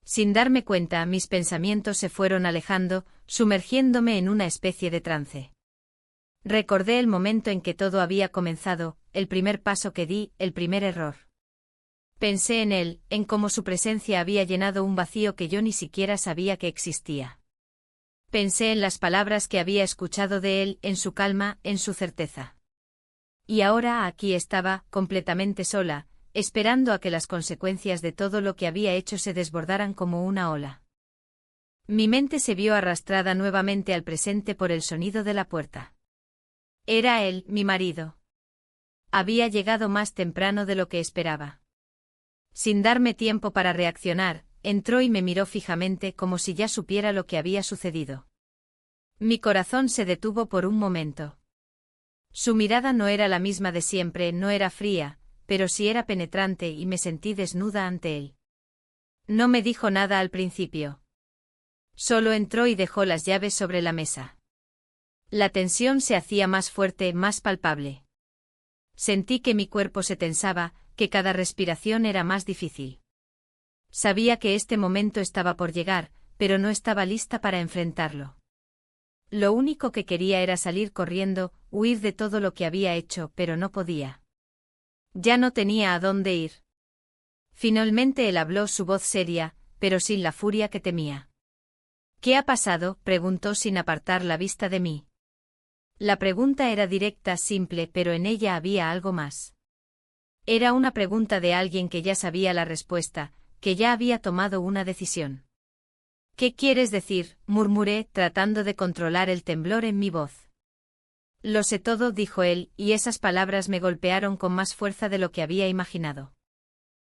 Sin darme cuenta, mis pensamientos se fueron alejando, sumergiéndome en una especie de trance. Recordé el momento en que todo había comenzado, el primer paso que di, el primer error. Pensé en él, en cómo su presencia había llenado un vacío que yo ni siquiera sabía que existía. Pensé en las palabras que había escuchado de él, en su calma, en su certeza. Y ahora aquí estaba, completamente sola, esperando a que las consecuencias de todo lo que había hecho se desbordaran como una ola. Mi mente se vio arrastrada nuevamente al presente por el sonido de la puerta. Era él, mi marido. Había llegado más temprano de lo que esperaba. Sin darme tiempo para reaccionar, entró y me miró fijamente como si ya supiera lo que había sucedido. Mi corazón se detuvo por un momento. Su mirada no era la misma de siempre, no era fría, pero sí era penetrante y me sentí desnuda ante él. No me dijo nada al principio. Solo entró y dejó las llaves sobre la mesa. La tensión se hacía más fuerte, más palpable. Sentí que mi cuerpo se tensaba, que cada respiración era más difícil. Sabía que este momento estaba por llegar, pero no estaba lista para enfrentarlo. Lo único que quería era salir corriendo, huir de todo lo que había hecho, pero no podía. Ya no tenía a dónde ir. Finalmente él habló, su voz seria, pero sin la furia que temía. ¿Qué ha pasado?, preguntó sin apartar la vista de mí. La pregunta era directa, simple, pero en ella había algo más. Era una pregunta de alguien que ya sabía la respuesta, que ya había tomado una decisión. ¿Qué quieres decir?, murmuré, tratando de controlar el temblor en mi voz. Lo sé todo, dijo él, y esas palabras me golpearon con más fuerza de lo que había imaginado.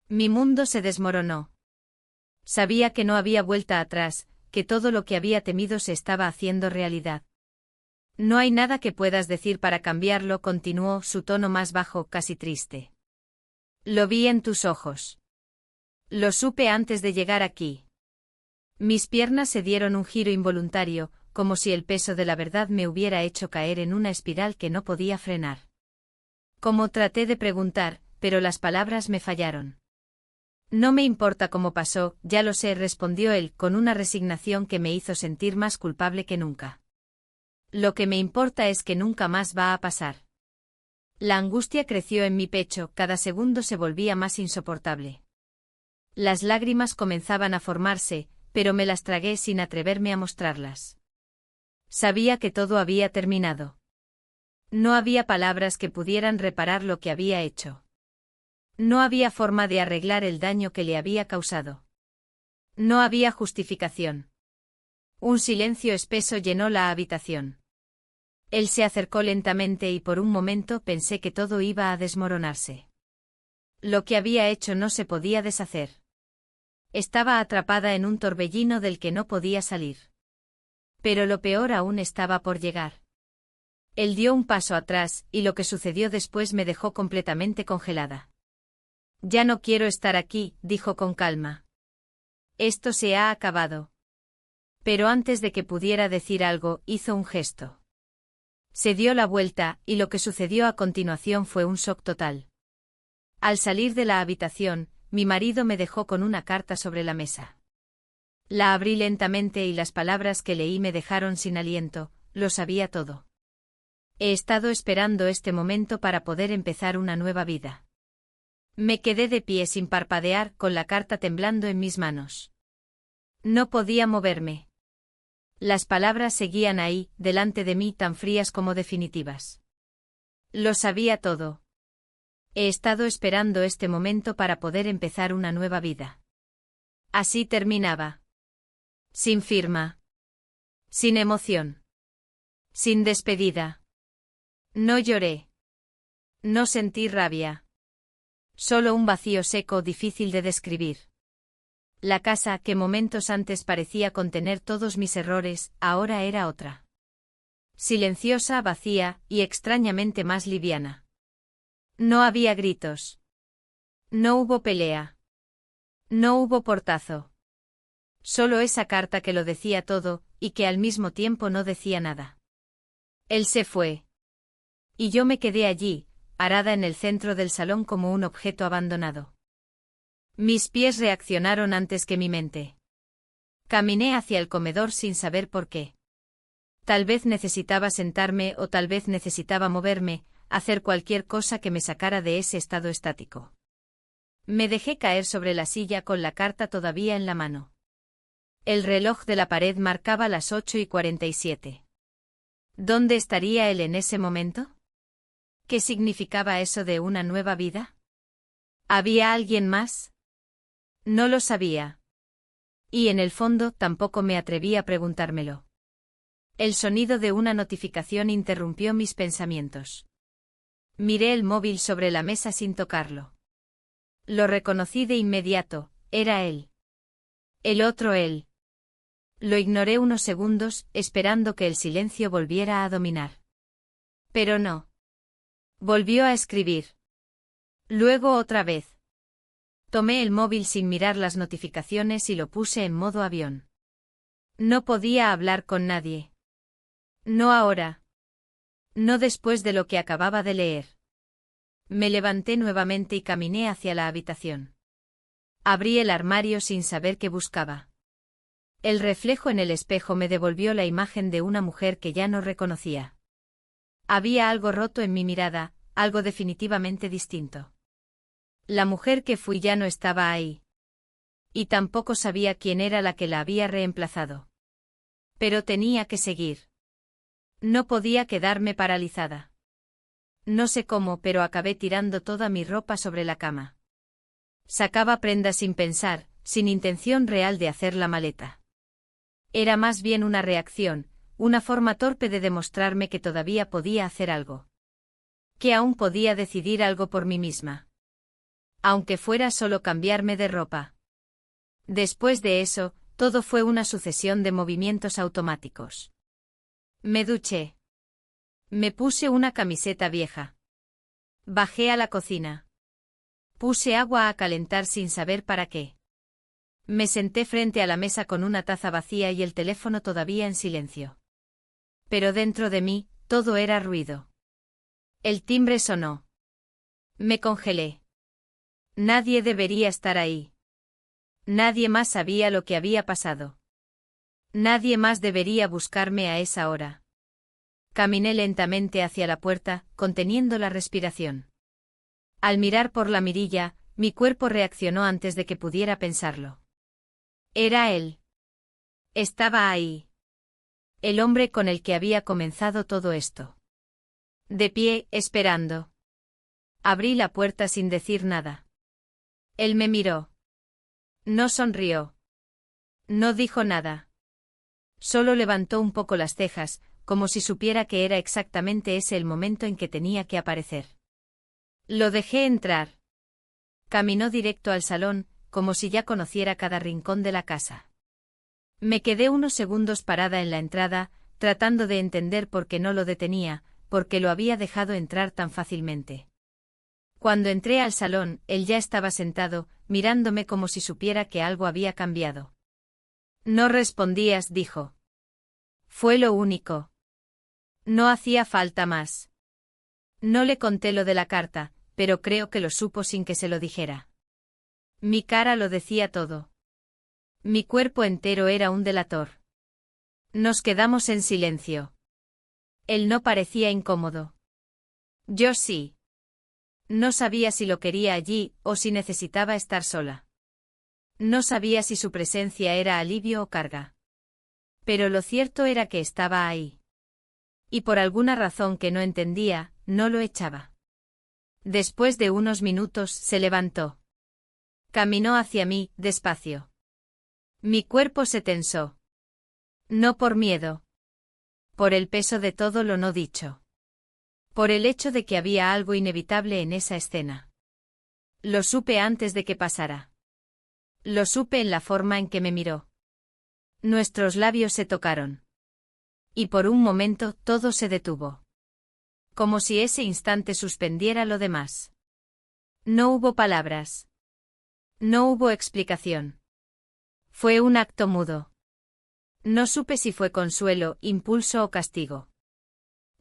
Mi mundo se desmoronó. Sabía que no había vuelta atrás, que todo lo que había temido se estaba haciendo realidad. No hay nada que puedas decir para cambiarlo, continuó, su tono más bajo, casi triste. Lo vi en tus ojos. Lo supe antes de llegar aquí. Mis piernas se dieron un giro involuntario, como si el peso de la verdad me hubiera hecho caer en una espiral que no podía frenar. Como traté de preguntar, pero las palabras me fallaron. No me importa cómo pasó, ya lo sé, respondió él, con una resignación que me hizo sentir más culpable que nunca. Lo que me importa es que nunca más va a pasar. La angustia creció en mi pecho, cada segundo se volvía más insoportable. Las lágrimas comenzaban a formarse, pero me las tragué sin atreverme a mostrarlas. Sabía que todo había terminado. No había palabras que pudieran reparar lo que había hecho. No había forma de arreglar el daño que le había causado. No había justificación. Un silencio espeso llenó la habitación. Él se acercó lentamente y por un momento pensé que todo iba a desmoronarse. Lo que había hecho no se podía deshacer. Estaba atrapada en un torbellino del que no podía salir. Pero lo peor aún estaba por llegar. Él dio un paso atrás, y lo que sucedió después me dejó completamente congelada. Ya no quiero estar aquí, dijo con calma. Esto se ha acabado. Pero antes de que pudiera decir algo, hizo un gesto. Se dio la vuelta, y lo que sucedió a continuación fue un shock total. Al salir de la habitación, mi marido me dejó con una carta sobre la mesa. La abrí lentamente y las palabras que leí me dejaron sin aliento, lo sabía todo. He estado esperando este momento para poder empezar una nueva vida. Me quedé de pie sin parpadear, con la carta temblando en mis manos. No podía moverme. Las palabras seguían ahí, delante de mí, tan frías como definitivas. Lo sabía todo. He estado esperando este momento para poder empezar una nueva vida. Así terminaba. Sin firma. Sin emoción. Sin despedida. No lloré. No sentí rabia. Solo un vacío seco difícil de describir. La casa que momentos antes parecía contener todos mis errores, ahora era otra. Silenciosa, vacía, y extrañamente más liviana. No había gritos. No hubo pelea. No hubo portazo. Solo esa carta que lo decía todo, y que al mismo tiempo no decía nada. Él se fue. Y yo me quedé allí, parada en el centro del salón como un objeto abandonado. Mis pies reaccionaron antes que mi mente. Caminé hacia el comedor sin saber por qué. Tal vez necesitaba sentarme o tal vez necesitaba moverme, hacer cualquier cosa que me sacara de ese estado estático. Me dejé caer sobre la silla con la carta todavía en la mano. El reloj de la pared marcaba las 8:47. ¿Dónde estaría él en ese momento? ¿Qué significaba eso de una nueva vida? ¿Había alguien más? No lo sabía. Y en el fondo tampoco me atreví a preguntármelo. El sonido de una notificación interrumpió mis pensamientos. Miré el móvil sobre la mesa sin tocarlo. Lo reconocí de inmediato, era él. El otro él. Lo ignoré unos segundos, esperando que el silencio volviera a dominar. Pero no. Volvió a escribir. Luego otra vez. Tomé el móvil sin mirar las notificaciones y lo puse en modo avión. No podía hablar con nadie. No ahora. No después de lo que acababa de leer. Me levanté nuevamente y caminé hacia la habitación. Abrí el armario sin saber qué buscaba. El reflejo en el espejo me devolvió la imagen de una mujer que ya no reconocía. Había algo roto en mi mirada, algo definitivamente distinto. La mujer que fui ya no estaba ahí. Y tampoco sabía quién era la que la había reemplazado. Pero tenía que seguir. No podía quedarme paralizada. No sé cómo, pero acabé tirando toda mi ropa sobre la cama. Sacaba prendas sin pensar, sin intención real de hacer la maleta. Era más bien una reacción, una forma torpe de demostrarme que todavía podía hacer algo. Que aún podía decidir algo por mí misma. Aunque fuera solo cambiarme de ropa. Después de eso, todo fue una sucesión de movimientos automáticos. Me duché. Me puse una camiseta vieja. Bajé a la cocina. Puse agua a calentar sin saber para qué. Me senté frente a la mesa con una taza vacía y el teléfono todavía en silencio. Pero dentro de mí, todo era ruido. El timbre sonó. Me congelé. Nadie debería estar ahí. Nadie más sabía lo que había pasado. Nadie más debería buscarme a esa hora. Caminé lentamente hacia la puerta, conteniendo la respiración. Al mirar por la mirilla, mi cuerpo reaccionó antes de que pudiera pensarlo. Era él. Estaba ahí. El hombre con el que había comenzado todo esto. De pie, esperando. Abrí la puerta sin decir nada. Él me miró. No sonrió. No dijo nada. Solo levantó un poco las cejas, como si supiera que era exactamente ese el momento en que tenía que aparecer. Lo dejé entrar. Caminó directo al salón, como si ya conociera cada rincón de la casa. Me quedé unos segundos parada en la entrada, tratando de entender por qué no lo detenía, por qué lo había dejado entrar tan fácilmente. Cuando entré al salón, él ya estaba sentado, mirándome como si supiera que algo había cambiado. No respondías, dijo. Fue lo único. No hacía falta más. No le conté lo de la carta, pero creo que lo supo sin que se lo dijera. Mi cara lo decía todo. Mi cuerpo entero era un delator. Nos quedamos en silencio. Él no parecía incómodo. Yo sí. No sabía si lo quería allí o si necesitaba estar sola. No sabía si su presencia era alivio o carga. Pero lo cierto era que estaba ahí. Y por alguna razón que no entendía, no lo echaba. Después de unos minutos se levantó. Caminó hacia mí, despacio. Mi cuerpo se tensó. No por miedo. Por el peso de todo lo no dicho. Por el hecho de que había algo inevitable en esa escena. Lo supe antes de que pasara. Lo supe en la forma en que me miró. Nuestros labios se tocaron. Y por un momento todo se detuvo. Como si ese instante suspendiera lo demás. No hubo palabras. No hubo explicación. Fue un acto mudo. No supe si fue consuelo, impulso o castigo.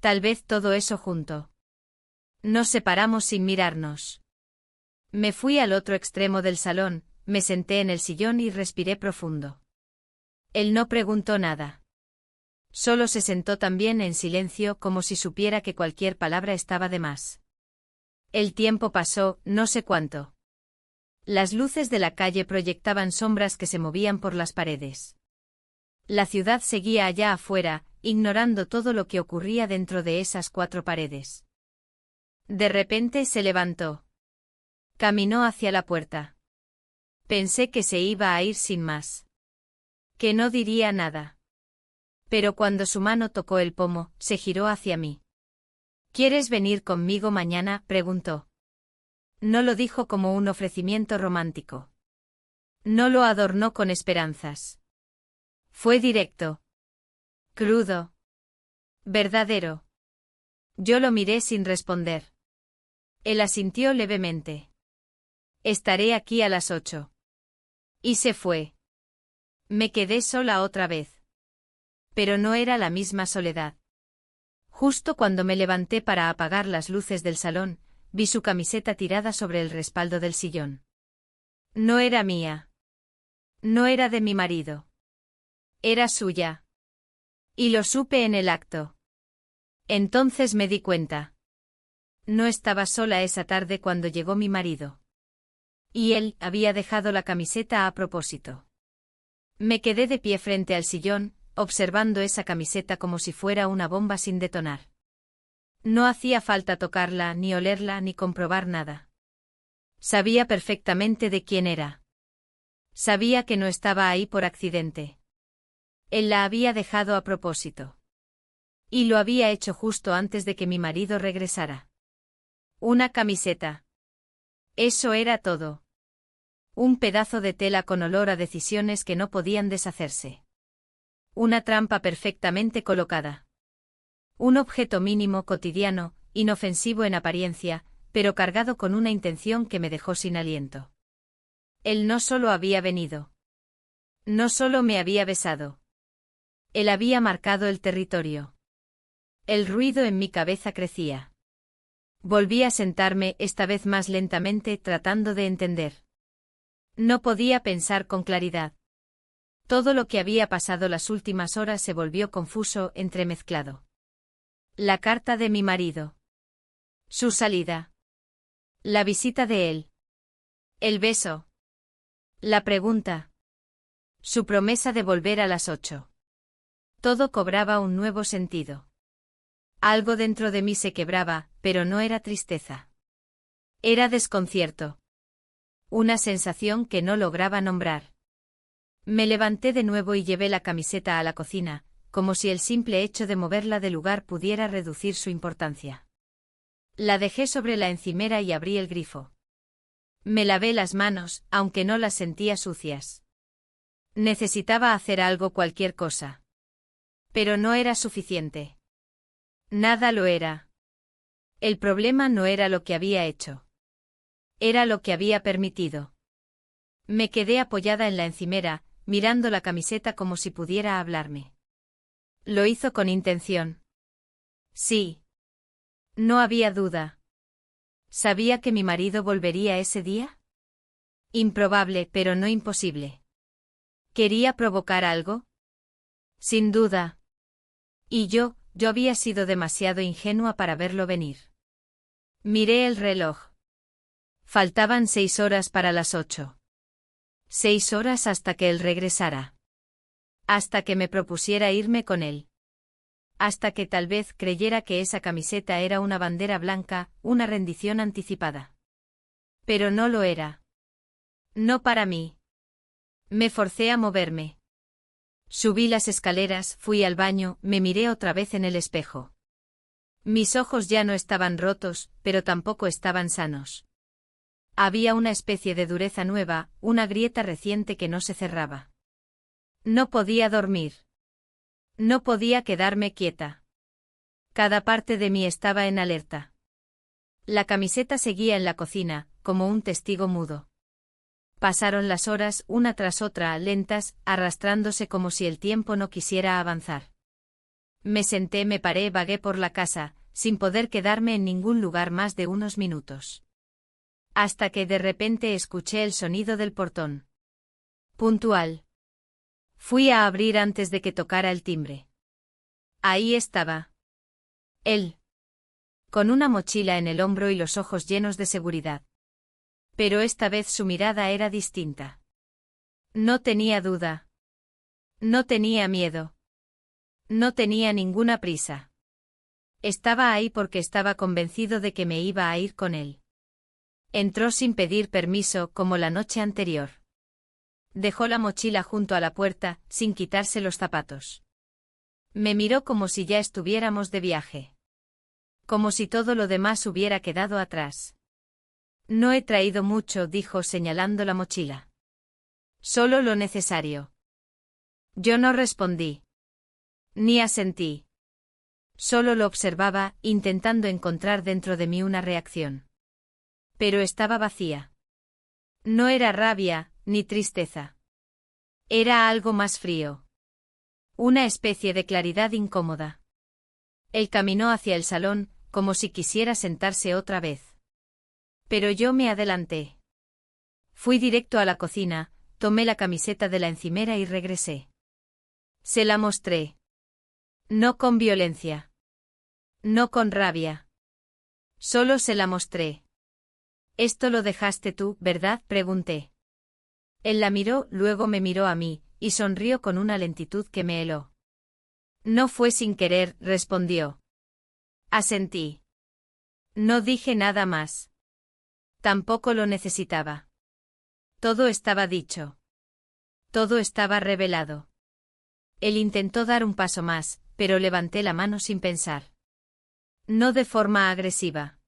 Tal vez todo eso junto. Nos separamos sin mirarnos. Me fui al otro extremo del salón, me senté en el sillón y respiré profundo. Él no preguntó nada. Solo se sentó también en silencio como si supiera que cualquier palabra estaba de más. El tiempo pasó, no sé cuánto. Las luces de la calle proyectaban sombras que se movían por las paredes. La ciudad seguía allá afuera, ignorando todo lo que ocurría dentro de esas 4 paredes. De repente se levantó. Caminó hacia la puerta. Pensé que se iba a ir sin más. Que no diría nada. Pero cuando su mano tocó el pomo, se giró hacia mí. ¿Quieres venir conmigo mañana?, preguntó. No lo dijo como un ofrecimiento romántico. No lo adornó con esperanzas. Fue directo. Crudo. Verdadero. Yo lo miré sin responder. Él asintió levemente. Estaré aquí a las 8. Y se fue. Me quedé sola otra vez. Pero no era la misma soledad. Justo cuando me levanté para apagar las luces del salón, vi su camiseta tirada sobre el respaldo del sillón. No era mía. No era de mi marido. Era suya. Y lo supe en el acto. Entonces me di cuenta. No estaba sola esa tarde cuando llegó mi marido. Y él había dejado la camiseta a propósito. Me quedé de pie frente al sillón, observando esa camiseta como si fuera una bomba sin detonar. No hacía falta tocarla, ni olerla, ni comprobar nada. Sabía perfectamente de quién era. Sabía que no estaba ahí por accidente. Él la había dejado a propósito. Y lo había hecho justo antes de que mi marido regresara. Una camiseta. Eso era todo. Un pedazo de tela con olor a decisiones que no podían deshacerse. Una trampa perfectamente colocada. Un objeto mínimo, cotidiano, inofensivo en apariencia, pero cargado con una intención que me dejó sin aliento. Él no solo había venido. No solo me había besado. Él había marcado el territorio. El ruido en mi cabeza crecía. Volví a sentarme, esta vez más lentamente, tratando de entender. No podía pensar con claridad. Todo lo que había pasado las últimas horas se volvió confuso, entremezclado. La carta de mi marido. Su salida. La visita de él. El beso. La pregunta. Su promesa de volver a las 8. Todo cobraba un nuevo sentido. Algo dentro de mí se quebraba, pero no era tristeza. Era desconcierto. Una sensación que no lograba nombrar. Me levanté de nuevo y llevé la camiseta a la cocina, como si el simple hecho de moverla de lugar pudiera reducir su importancia. La dejé sobre la encimera y abrí el grifo. Me lavé las manos, aunque no las sentía sucias. Necesitaba hacer algo, cualquier cosa. Pero no era suficiente. Nada lo era. El problema no era lo que había hecho. Era lo que había permitido. Me quedé apoyada en la encimera, mirando la camiseta como si pudiera hablarme. Lo hizo con intención. Sí. No había duda. ¿Sabía que mi marido volvería ese día? Improbable, pero no imposible. ¿Quería provocar algo? Sin duda. Y yo había sido demasiado ingenua para verlo venir. Miré el reloj. Faltaban 6 horas para las 8. 6 horas hasta que él regresara. Hasta que me propusiera irme con él. Hasta que tal vez creyera que esa camiseta era una bandera blanca, una rendición anticipada. Pero no lo era. No para mí. Me forcé a moverme. Subí las escaleras, fui al baño, me miré otra vez en el espejo. Mis ojos ya no estaban rotos, pero tampoco estaban sanos. Había una especie de dureza nueva, una grieta reciente que no se cerraba. No podía dormir. No podía quedarme quieta. Cada parte de mí estaba en alerta. La camiseta seguía en la cocina, como un testigo mudo. Pasaron las horas, una tras otra, lentas, arrastrándose como si el tiempo no quisiera avanzar. Me senté, me paré, vagué por la casa, sin poder quedarme en ningún lugar más de unos minutos. Hasta que de repente escuché el sonido del portón. Puntual. Fui a abrir antes de que tocara el timbre. Ahí estaba. Él. Con una mochila en el hombro y los ojos llenos de seguridad. Pero esta vez su mirada era distinta. No tenía duda. No tenía miedo. No tenía ninguna prisa. Estaba ahí porque estaba convencido de que me iba a ir con él. Entró sin pedir permiso, como la noche anterior. Dejó la mochila junto a la puerta, sin quitarse los zapatos. Me miró como si ya estuviéramos de viaje. Como si todo lo demás hubiera quedado atrás. No he traído mucho, dijo señalando la mochila. Solo lo necesario. Yo no respondí. Ni asentí. Solo lo observaba, intentando encontrar dentro de mí una reacción. Pero estaba vacía. No era rabia, ni tristeza. Era algo más frío. Una especie de claridad incómoda. Él caminó hacia el salón, como si quisiera sentarse otra vez. Pero yo me adelanté. Fui directo a la cocina, tomé la camiseta de la encimera y regresé. Se la mostré. No con violencia. No con rabia. Solo se la mostré. «Esto lo dejaste tú, ¿verdad?», pregunté. Él la miró, luego me miró a mí, y sonrió con una lentitud que me heló. «No fue sin querer», respondió. Asentí. No dije nada más. Tampoco lo necesitaba. Todo estaba dicho. Todo estaba revelado. Él intentó dar un paso más, pero levanté la mano sin pensar. No de forma agresiva.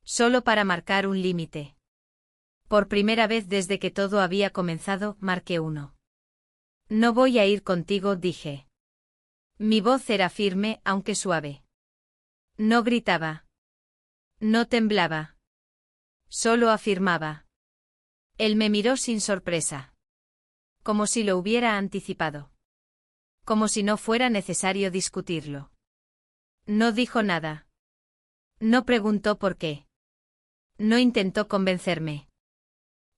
Solo para marcar un límite. Por primera vez desde que todo había comenzado, marqué uno. No voy a ir contigo, dije. Mi voz era firme, aunque suave. No gritaba. No temblaba. Solo afirmaba. Él me miró sin sorpresa. Como si lo hubiera anticipado. Como si no fuera necesario discutirlo. No dijo nada. No preguntó por qué. No intentó convencerme.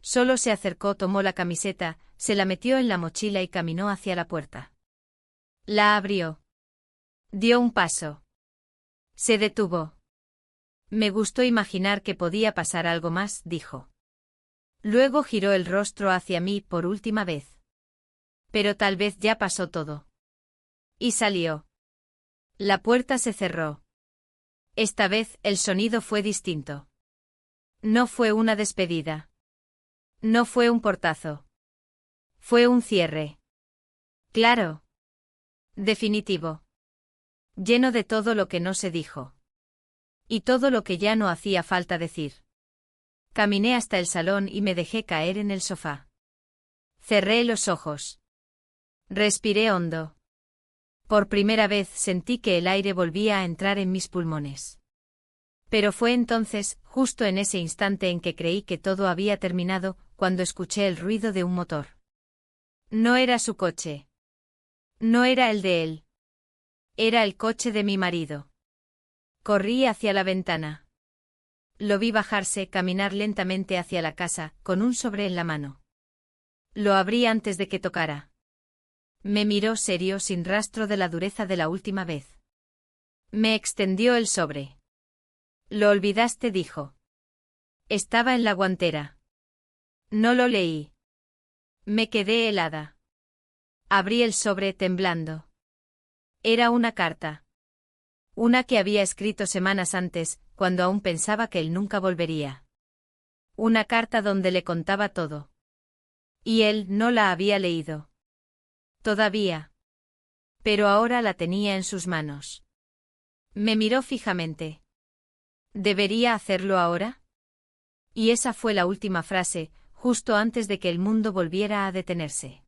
Solo se acercó, tomó la camiseta, se la metió en la mochila y caminó hacia la puerta. La abrió. Dio un paso. Se detuvo. Me gustó imaginar que podía pasar algo más, dijo. Luego giró el rostro hacia mí por última vez. Pero tal vez ya pasó todo. Y salió. La puerta se cerró. Esta vez el sonido fue distinto. No fue una despedida. No fue un portazo. Fue un cierre. Claro. Definitivo. Lleno de todo lo que no se dijo. Y todo lo que ya no hacía falta decir. Caminé hasta el salón y me dejé caer en el sofá. Cerré los ojos. Respiré hondo. Por primera vez sentí que el aire volvía a entrar en mis pulmones. Pero fue entonces, justo en ese instante en que creí que todo había terminado, cuando escuché el ruido de un motor. No era su coche. No era el de él. Era el coche de mi marido. Corrí hacia la ventana. Lo vi bajarse, caminar lentamente hacia la casa, con un sobre en la mano. Lo abrí antes de que tocara. Me miró serio, sin rastro de la dureza de la última vez. Me extendió el sobre. «Lo olvidaste», dijo. Estaba en la guantera. No lo leí. Me quedé helada. Abrí el sobre temblando. Era una carta. Una que había escrito semanas antes, cuando aún pensaba que él nunca volvería. Una carta donde le contaba todo. Y él no la había leído. Todavía. Pero ahora la tenía en sus manos. Me miró fijamente. ¿Debería hacerlo ahora? Y esa fue la última frase, justo antes de que el mundo volviera a detenerse.